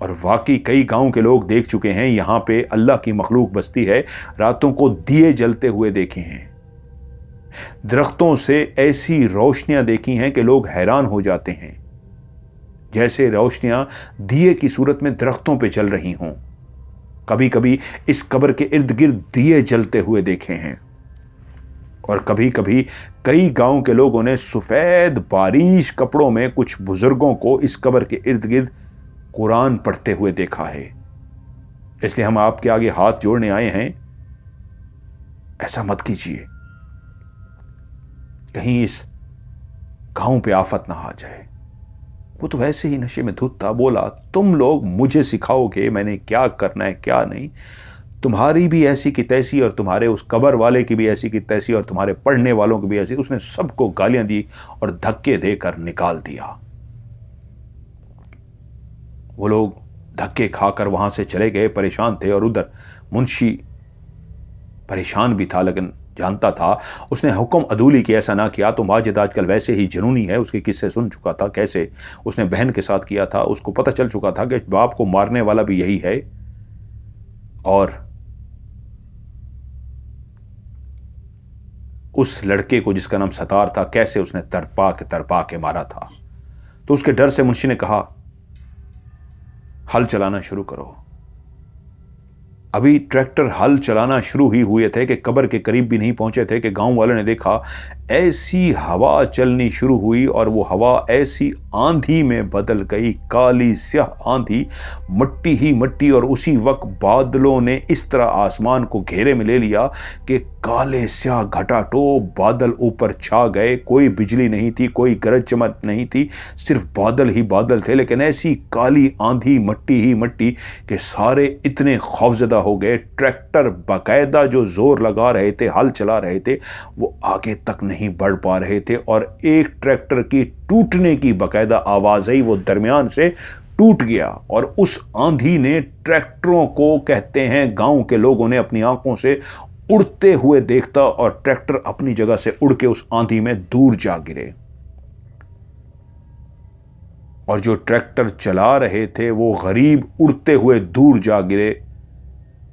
और वाकई कई गांव के लोग देख चुके हैं, यहां पे अल्लाह की मखलूक बसती है, रातों को दिए जलते हुए देखे हैं, दरख्तों से ऐसी रोशनियां देखी हैं कि लोग हैरान हो जाते हैं, जैसे रोशनियां दिए की सूरत में दरख्तों पे जल रही हों। कभी कभी इस कब्र के इर्द गिर्द दिए जलते हुए देखे हैं और कभी कभी कई गांव के लोगों ने सफेद बारिश कपड़ों में कुछ बुजुर्गों को इस कब्र के इर्द गिर्द कुरान पढ़ते हुए देखा है। इसलिए हम आपके आगे हाथ जोड़ने आए हैं, ऐसा मत कीजिए, कहीं इस गांव पे आफत ना आ जाए। वो तो वैसे ही नशे में धुत था। बोला, तुम लोग मुझे सिखाओगे मैंने क्या करना है क्या नहीं। तुम्हारी भी ऐसी की तैसी और तुम्हारे उस कब्र वाले की भी ऐसी की तैसी और तुम्हारे पढ़ने वालों की भी ऐसी। उसने सबको गालियां दी और धक्के देकर निकाल दिया। वो लोग धक्के खाकर वहां से चले गए, परेशान थे। और उधर मुंशी परेशान भी था, लेकिन जानता था उसने हुक्म अदूली की ऐसा ना किया तो माजिद आजकल वैसे ही जुनूनी है। उसके किस्से सुन चुका था, कैसे उसने बहन के साथ किया था। उसको पता चल चुका था कि बाप को मारने वाला भी यही है और उस लड़के को जिसका नाम सतार था, कैसे उसने तड़पा के मारा था। तो उसके डर से मुंशी ने कहा, हल चलाना शुरू करो। अभी ट्रैक्टर हल चलाना शुरू ही हुए थे कि कब्र के करीब भी नहीं पहुंचे थे कि गांव वालों ने देखा ऐसी हवा चलनी शुरू हुई और वो हवा ऐसी आंधी में बदल गई, काली स्याह आंधी, मट्टी ही मट्टी। और उसी वक्त बादलों ने इस तरह आसमान को घेरे में ले लिया कि काले स्याह घटाटोप बादल ऊपर छा गए। कोई बिजली नहीं थी, कोई गरज चमक नहीं थी, सिर्फ बादल ही बादल थे। लेकिन ऐसी काली आंधी, मट्टी ही मट्टी कि सारे इतने खौफजदा हो गए। ट्रैक्टर बाकायदा जो जोर लगा रहे थे, हल चला रहे थे, वो आगे तक नहीं बढ़ पा रहे थे। और एक ट्रैक्टर की टूटने की बाकायदा आवाज आई, वो दरमियान से टूट गया। और उस आंधी ने ट्रैक्टरों को, कहते हैं गांव के लोगों ने, अपनी आंखों से उड़ते हुए देखता और ट्रैक्टर अपनी जगह से उड़ के उस आंधी में दूर जा गिरे। और जो ट्रैक्टर चला रहे थे वो गरीब उड़ते हुए दूर जा गिरे।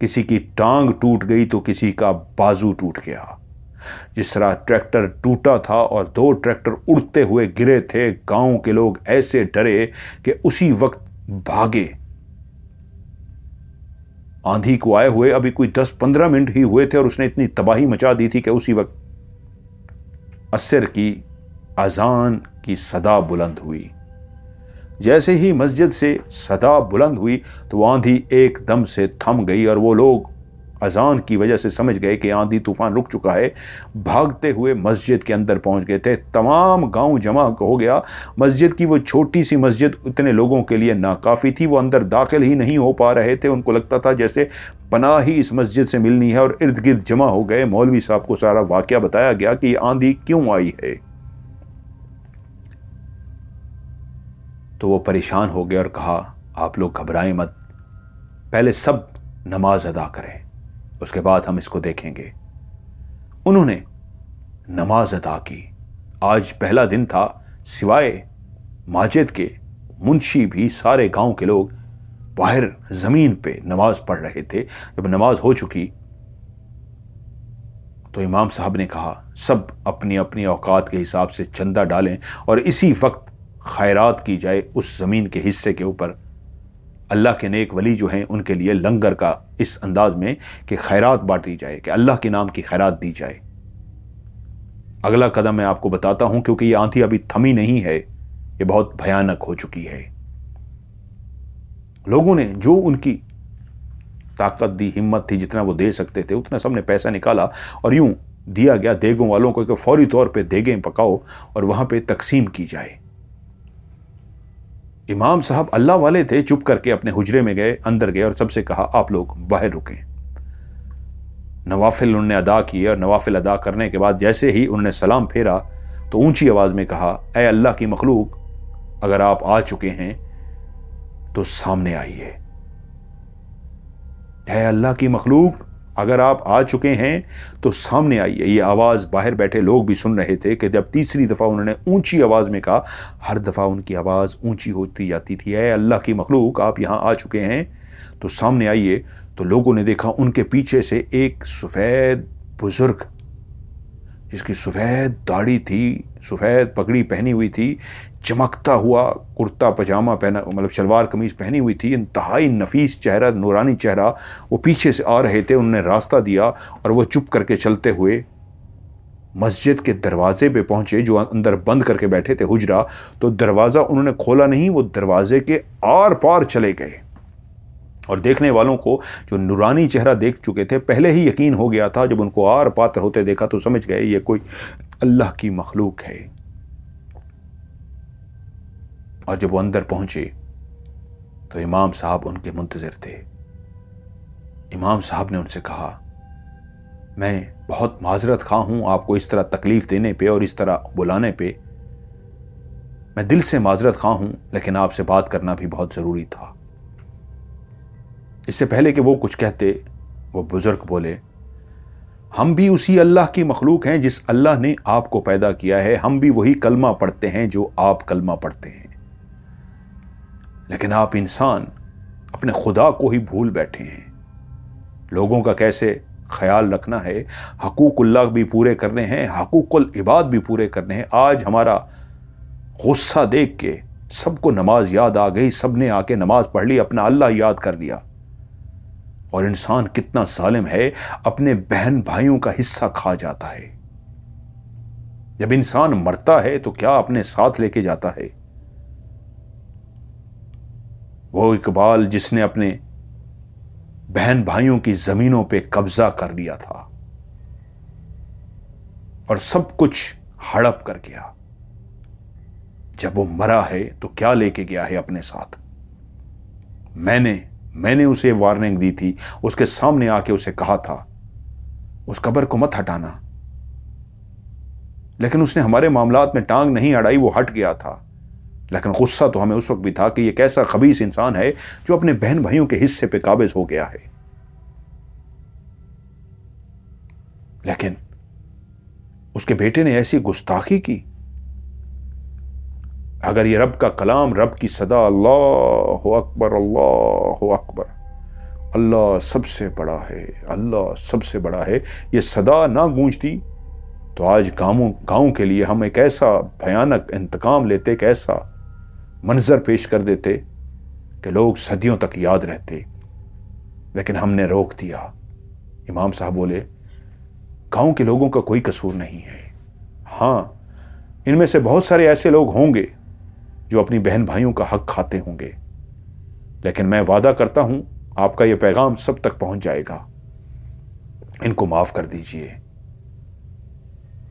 किसी की टांग टूट गई तो किसी का बाजू टूट गया। जिस तरह ट्रैक्टर टूटा था और 2 ट्रैक्टर उड़ते हुए गिरे थे, गांव के लोग ऐसे डरे कि उसी वक्त भागे। आंधी को आए हुए अभी कोई 10-15 मिनट ही हुए थे और उसने इतनी तबाही मचा दी थी कि उसी वक्त असर की अजान की सदा बुलंद हुई। जैसे ही मस्जिद से सदा बुलंद हुई तो आंधी एकदम से थम गई और वो लोग अजान की वजह से समझ गए कि आंधी तूफान रुक चुका है, भागते हुए मस्जिद के अंदर पहुंच गए थे। तमाम गांव जमा हो गया। मस्जिद की वो छोटी सी मस्जिद इतने लोगों के लिए नाकाफ़ी थी, वो अंदर दाखिल ही नहीं हो पा रहे थे। उनको लगता था जैसे पनाह ही इस मस्जिद से मिलनी है, और इर्द गिर्द जमा हो गए। मौलवी साहब को सारा वाकया बताया गया कि आंधी क्यों आई है। तो वो परेशान हो गए और कहा, आप लोग घबराएं मत, पहले सब नमाज अदा करें, उसके बाद हम इसको देखेंगे। उन्होंने नमाज अदा की। आज पहला दिन था, सिवाय माजिद के मुंशी भी सारे गांव के लोग बाहर जमीन पे नमाज पढ़ रहे थे। जब नमाज हो चुकी तो इमाम साहब ने कहा, सब अपनी अपनी औकात के हिसाब से चंदा डालें और इसी वक्त खैरात की जाए उस जमीन के हिस्से के ऊपर। अल्लाह के नेक वली जो हैं उनके लिए लंगर का इस अंदाज में कि खैरात बांटी जाए, कि अल्लाह के नाम की खैरात दी जाए। अगला कदम मैं आपको बताता हूं, क्योंकि ये आंधी अभी थमी नहीं है, ये बहुत भयानक हो चुकी है। लोगों ने जो उनकी ताकत दी, हिम्मत थी, जितना वो दे सकते थे उतना सबने पैसा निकाला और यूं दिया गया देगों वालों को कि फौरी तौर पे देगें पकाओ और वहां पे तकसीम की जाए। इमाम साहब अल्लाह वाले थे, चुप करके अपने हुजरे में गए, अंदर गए और सबसे कहा, आप लोग बाहर रुकें। नवाफिल उन्होंने अदा किए और नवाफिल अदा करने के बाद जैसे ही उन्होंने सलाम फेरा तो ऊंची आवाज में कहा, ऐ अल्लाह की मखलूक, अगर आप आ चुके हैं तो सामने आइए। ऐ अल्लाह की मखलूक, अगर आप आ चुके हैं तो सामने आइए। ये आवाज़ बाहर बैठे लोग भी सुन रहे थे कि जब तीसरी दफ़ा उन्होंने ऊंची आवाज़ में कहा, हर दफ़ा उनकी आवाज़ ऊंची होती जाती थी, ऐ अल्लाह की मखलूक, आप यहाँ आ चुके हैं तो सामने आइए। तो लोगों ने देखा उनके पीछे से एक सफ़ेद बुजुर्ग, जिसकी सफ़ेद दाढ़ी थी, सफ़ेद पगड़ी पहनी हुई थी, चमकता हुआ कुर्ता पजामा पहना, मतलब शलवार कमीज़ पहनी हुई थी, इंतहाई नफीस चेहरा, नूरानी चेहरा, वो पीछे से आ रहे थे। उन्होंने रास्ता दिया और वो चुप करके चलते हुए मस्जिद के दरवाजे पे पहुंचे, जो अंदर बंद करके बैठे थे हुजरा। तो दरवाज़ा उन्होंने खोला नहीं, वो दरवाजे के आर पार चले गए। और देखने वालों को जो नूरानी चेहरा देख चुके थे पहले ही यकीन हो गया था। जब उनको आर पार होते देखा तो समझ गए ये कोई अल्लाह की मखलूक है। और जब वो अंदर पहुंचे तो इमाम साहब उनके मुंतजिर थे। इमाम साहब ने उनसे कहा, मैं बहुत माजरत खा हूं आपको इस तरह तकलीफ देने पे और इस तरह बुलाने पे, मैं दिल से माजरत खा हूं, लेकिन आपसे बात करना भी बहुत ज़रूरी था। इससे पहले कि वो कुछ कहते, वो बुजुर्ग बोले, हम भी उसी अल्लाह की मखलूक हैं जिस अल्लाह ने आपको पैदा किया है। हम भी वही कलमा पढ़ते हैं जो आप कलमा पढ़ते हैं, लेकिन आप इंसान अपने खुदा को ही भूल बैठे हैं। लोगों का कैसे ख्याल रखना है, हकूकुल्लाह भी पूरे करने हैं, हकूकुल इबाद भी पूरे करने हैं। आज हमारा गुस्सा देख के सबको नमाज याद आ गई, सबने आके नमाज पढ़ ली, अपना अल्लाह याद कर लिया। और इंसान कितना जालिम है, अपने बहन भाइयों का हिस्सा खा जाता है। जब इंसान मरता है तो क्या अपने साथ लेके जाता है? वो इकबाल जिसने अपने बहन भाइयों की जमीनों पे कब्जा कर लिया था और सब कुछ हड़प कर गया, जब वो मरा है तो क्या लेके गया है अपने साथ? मैंने उसे वार्निंग दी थी, उसके सामने आके उसे कहा था उस कब्र को मत हटाना, लेकिन उसने हमारे मामलात में टांग नहीं अड़ाई, वो हट गया था। लेकिन गुस्सा तो हमें उस वक्त भी था कि ये कैसा खबीस इंसान है जो अपने बहन भाइयों के हिस्से पे काबिज हो गया है। लेकिन उसके बेटे ने ऐसी गुस्ताखी की। अगर ये रब का कलाम, रब की सदा, अल्लाहु अकबर, अल्लाहु अकबर, अल्लाह सबसे बड़ा है, अल्लाह सबसे बड़ा है, ये सदा ना गूंजती तो आज गांवों के लिए हम एक ऐसा भयानक इंतकाम लेते, एक ऐसा मंजर पेश कर देते कि लोग सदियों तक याद रहते। लेकिन हमने रोक दिया। इमाम साहब बोले, गांव के लोगों का कोई कसूर नहीं है। हाँ, इनमें से बहुत सारे ऐसे लोग होंगे जो अपनी बहन भाइयों का हक खाते होंगे, लेकिन मैं वादा करता हूं आपका यह पैगाम सब तक पहुंच जाएगा। इनको माफ कर दीजिए।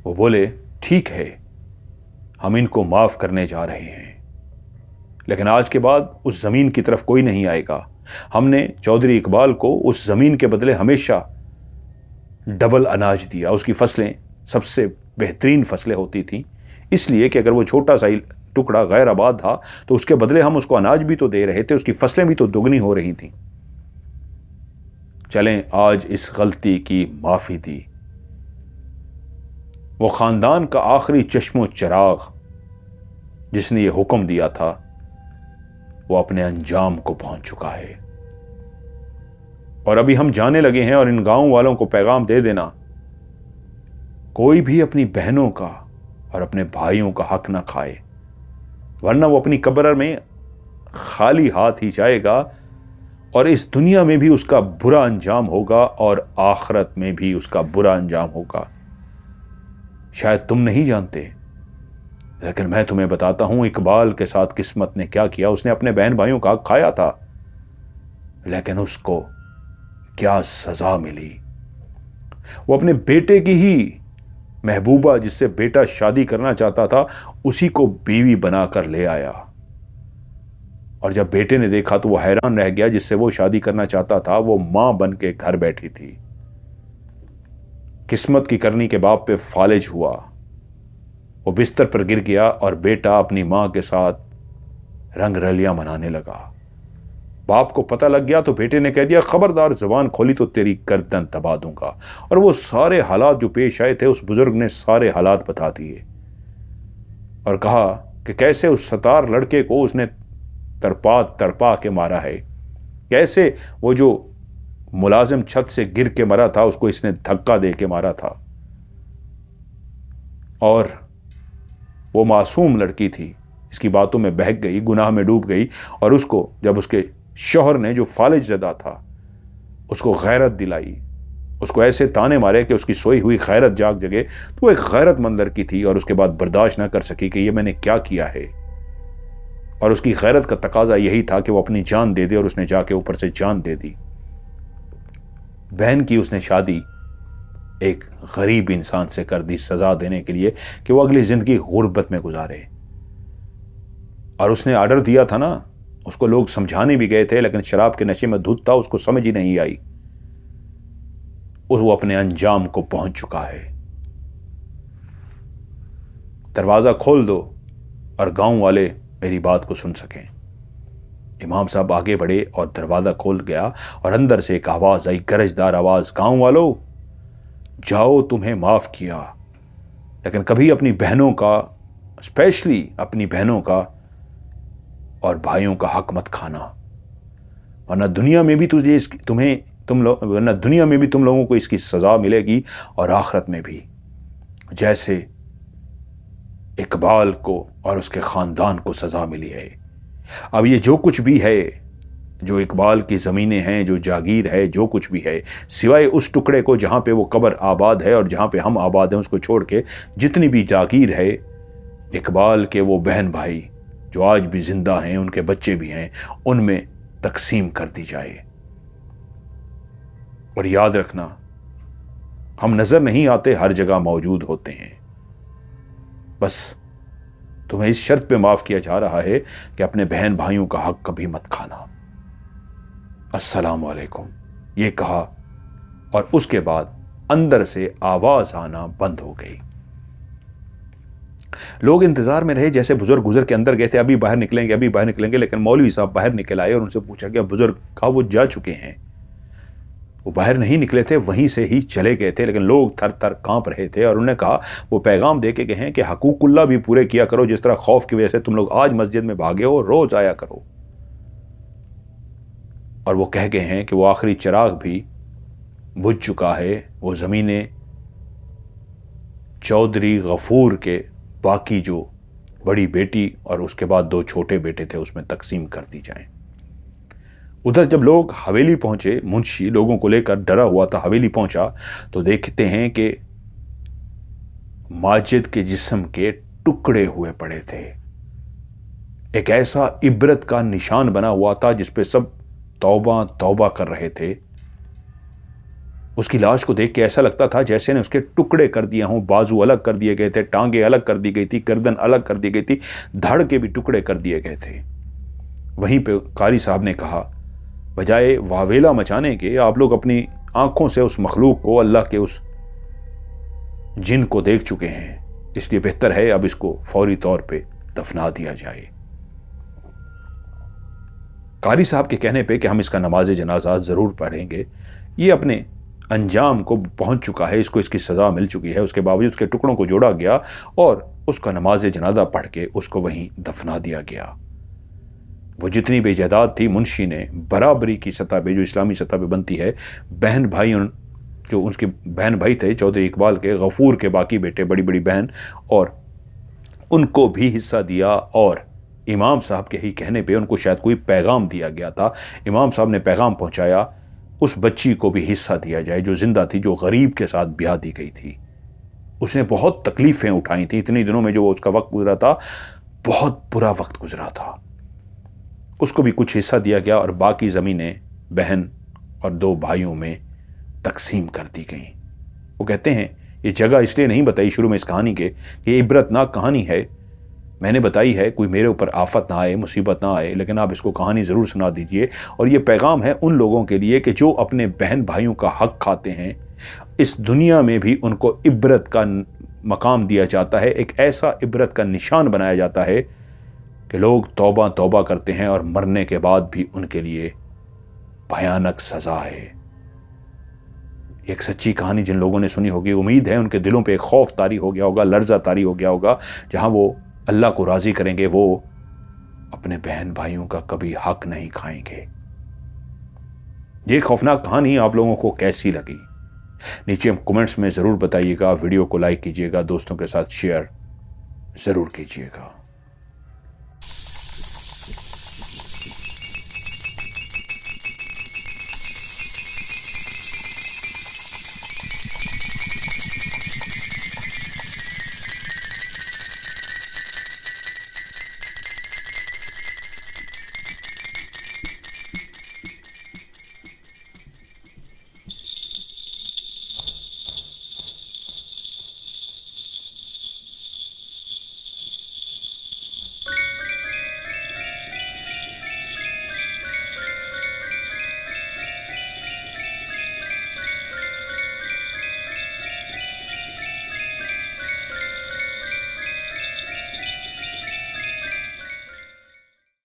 वो बोले, ठीक है, हम इनको माफ करने जा रहे हैं, लेकिन आज के बाद उस जमीन की तरफ कोई नहीं आएगा। हमने चौधरी इकबाल को उस जमीन के बदले हमेशा डबल अनाज दिया। उसकी फसलें सबसे बेहतरीन फसलें होती थीं, इसलिए कि अगर वो छोटा सा टुकड़ा गैर आबाद था तो उसके बदले हम उसको अनाज भी तो दे रहे थे, उसकी फसलें भी तो दुगनी हो रही थीं। चलें आज इस गलती की माफी दी। वो खानदान का आखिरी चश्मो चिराग जिसने ये हुक्म दिया था वो अपने अंजाम को पहुंच चुका है। और अभी हम जाने लगे हैं और इन गांव वालों को पैगाम दे देना, कोई भी अपनी बहनों का और अपने भाइयों का हक ना खाए, वरना वो अपनी कब्र में खाली हाथ ही जाएगा और इस दुनिया में भी उसका बुरा अंजाम होगा और आखिरत में भी उसका बुरा अंजाम होगा। शायद तुम नहीं जानते, लेकिन मैं तुम्हें बताता हूं इकबाल के साथ किस्मत ने क्या किया। उसने अपने बहन भाइयों का हक खाया था, लेकिन उसको क्या सजा मिली। वो अपने बेटे की ही महबूबा, जिससे बेटा शादी करना चाहता था, उसी को बीवी बनाकर ले आया। और जब बेटे ने देखा तो वो हैरान रह गया, जिससे वो शादी करना चाहता था वो मां बन के घर बैठी थी। किस्मत की करनी के बाप पे फालिज हुआ। वो बिस्तर पर गिर गया और बेटा अपनी मां के साथ रंग रलियां मनाने लगा। बाप को पता लग गया तो बेटे ने कह दिया, खबरदार जुबान खोली तो तेरी गर्दन दबा दूंगा। और वो सारे हालात जो पेश आए थे, उस बुजुर्ग ने सारे हालात बता दिए और कहा कि कैसे उस सतार लड़के को उसने तरपा तरपा के मारा है, कैसे वो जो मुलाजिम छत से गिर के मरा था उसको इसने धक्का दे के मारा था। और वो मासूम लड़की थी, इसकी बातों में बहक गई, गुनाह में डूब गई। और उसको जब उसके शौहर ने जो फालिज ज़दा था उसको गैरत दिलाई, उसको ऐसे ताने मारे कि उसकी सोई हुई गैरत जाग जगे, तो वो एक गैरतमंद लड़की थी और उसके बाद बर्दाश्त ना कर सकी कि ये मैंने क्या किया है। और उसकी गैरत का तकाजा यही था कि वो अपनी जान दे दे, और उसने जाके ऊपर से जान दे दी। बहन की उसने शादी एक गरीब इंसान से कर दी, सजा देने के लिए कि वो अगली जिंदगी गुर्बत में गुजारे। और उसने ऑर्डर दिया था ना, उसको लोग समझाने भी गए थे, लेकिन शराब के नशे में धुत था, उसको समझ ही नहीं आई। वो अपने अंजाम को पहुंच चुका है। दरवाजा खोल दो और गांव वाले मेरी बात को सुन सकें। इमाम साहब आगे बढ़े और दरवाजा खोल गया और अंदर से एक आवाज आई, गरजदार आवाज, गांव वालों जाओ, तुम्हें माफ किया, लेकिन कभी अपनी बहनों का, स्पेशली अपनी बहनों का और भाइयों का हक मत खाना, वरना दुनिया में भी वरना दुनिया में भी तुम लोगों को इसकी सजा मिलेगी और आखिरत में भी, जैसे इकबाल को और उसके खानदान को सजा मिली है। अब ये जो कुछ भी है, जो इकबाल की ज़मीनें हैं, जो जागीर है, जो कुछ भी है, सिवाय उस टुकड़े को जहाँ पे वो कब्र आबाद है और जहाँ पे हम आबाद हैं, उसको छोड़ के जितनी भी जागीर है, इकबाल के वो बहन भाई जो आज भी जिंदा हैं, उनके बच्चे भी हैं, उनमें तकसीम कर दी जाए। और याद रखना, हम नज़र नहीं आते, हर जगह मौजूद होते हैं। बस तुम्हें इस शर्त पे माफ़ किया जा रहा है कि अपने बहन भाइयों का हक कभी मत खाना। अस्सलाम वालेकुम, ये कहा और उसके बाद अंदर से आवाज आना बंद हो गई। लोग इंतजार में रहे, जैसे बुजुर्ग गुजर के अंदर गए थे, अभी बाहर निकलेंगे, अभी बाहर निकलेंगे। लेकिन मौलवी साहब बाहर निकल आए और उनसे पूछा गया, बुजुर्ग कहा वो जा चुके हैं। वो बाहर नहीं निकले थे, वहीं से ही चले गए थे। लेकिन लोग थर थर कांप रहे थे और उन्होंने कहा, वो पैगाम दे के गए हैं कि हकूकुल्लाह भी पूरे किया करो, जिस तरह खौफ की वजह से तुम लोग आज मस्जिद में भागे हो, रोज आया करो। और वो कह गए हैं कि वो आखिरी चिराग भी बुझ चुका है, वो ज़मीनें चौधरी गफूर के बाकी जो बड़ी बेटी और उसके बाद 2 छोटे बेटे थे उसमें तकसीम कर दी जाए। उधर जब लोग हवेली पहुंचे, मुंशी लोगों को लेकर डरा हुआ था, हवेली पहुंचा तो देखते हैं कि माजिद के जिस्म के टुकड़े हुए पड़े थे। एक ऐसा इबरत का निशान बना हुआ था जिस पे सब तौबा तौबा कर रहे थे। उसकी लाश को देख के ऐसा लगता था जैसे ने उसके टुकड़े कर दिए हों। बाजू अलग कर दिए गए थे, टांगे अलग कर दी गई थी, गर्दन अलग कर दी गई थी, धड़ के भी टुकड़े कर दिए गए थे। वहीं पे कारी साहब ने कहा, बजाय वावेला मचाने के आप लोग अपनी आंखों से उस मखलूक को, अल्लाह के उस जिन को देख चुके हैं, इसलिए बेहतर है अब इसको फौरी तौर पे दफना दिया जाए। कारी साहब के कहने पे कि हम इसका नमाज जनाजा जरूर पढ़ेंगे, ये अपने अंजाम को पहुंच चुका है, इसको इसकी सजा मिल चुकी है। उसके बावजूद उसके टुकड़ों को जोड़ा गया और उसका नमाज जनाजा पढ़ के उसको वहीं दफना दिया गया। वो जितनी भी जायदाद थी मुंशी ने बराबरी की सतह पे, जो इस्लामी सतह पे बनती है, बहन भाई, जो उसके बहन भाई थे चौधरी इकबाल के, गफूर के बाकी बेटे, बड़ी बड़ी बहन, और उनको भी हिस्सा दिया। और इमाम साहब के ही कहने पे उनको शायद कोई पैगाम दिया गया था, इमाम साहब ने पैगाम पहुंचाया उस बच्ची को भी हिस्सा दिया जाए जो जिंदा थी, जो गरीब के साथ ब्याह दी गई थी। उसने बहुत तकलीफें उठाई थी इतने दिनों में, जो वो उसका वक्त गुजरा था, बहुत बुरा वक्त गुजरा था। उसको भी कुछ हिस्सा दिया गया और बाकी ज़मीनें बहन और 2 भाइयों में तकसीम कर दी गई। वो कहते हैं ये जगह इसलिए नहीं बताई शुरू में इस कहानी के कि ये इबरतनाक कहानी है, मैंने बताई है कोई मेरे ऊपर आफत ना आए, मुसीबत ना आए, लेकिन आप इसको कहानी ज़रूर सुना दीजिए। और ये पैगाम है उन लोगों के लिए कि जो अपने बहन भाइयों का हक खाते हैं, इस दुनिया में भी उनको इबरत का मकाम दिया जाता है, एक ऐसा इबरत का निशान बनाया जाता है कि लोग तौबा तौबा करते हैं और मरने के बाद भी उनके लिए भयानक सज़ा है। एक सच्ची कहानी जिन लोगों ने सुनी होगी, उम्मीद है उनके दिलों पे एक खौफ तारी हो गया होगा, लर्जा तारी हो गया होगा। जहां वो अल्लाह को राज़ी करेंगे, वो अपने बहन भाइयों का कभी हक नहीं खाएंगे। ये खौफनाक कहानी आप लोगों को कैसी लगी नीचे कमेंट्स में ज़रूर बताइएगा। वीडियो को लाइक कीजिएगा, दोस्तों के साथ शेयर ज़रूर कीजिएगा।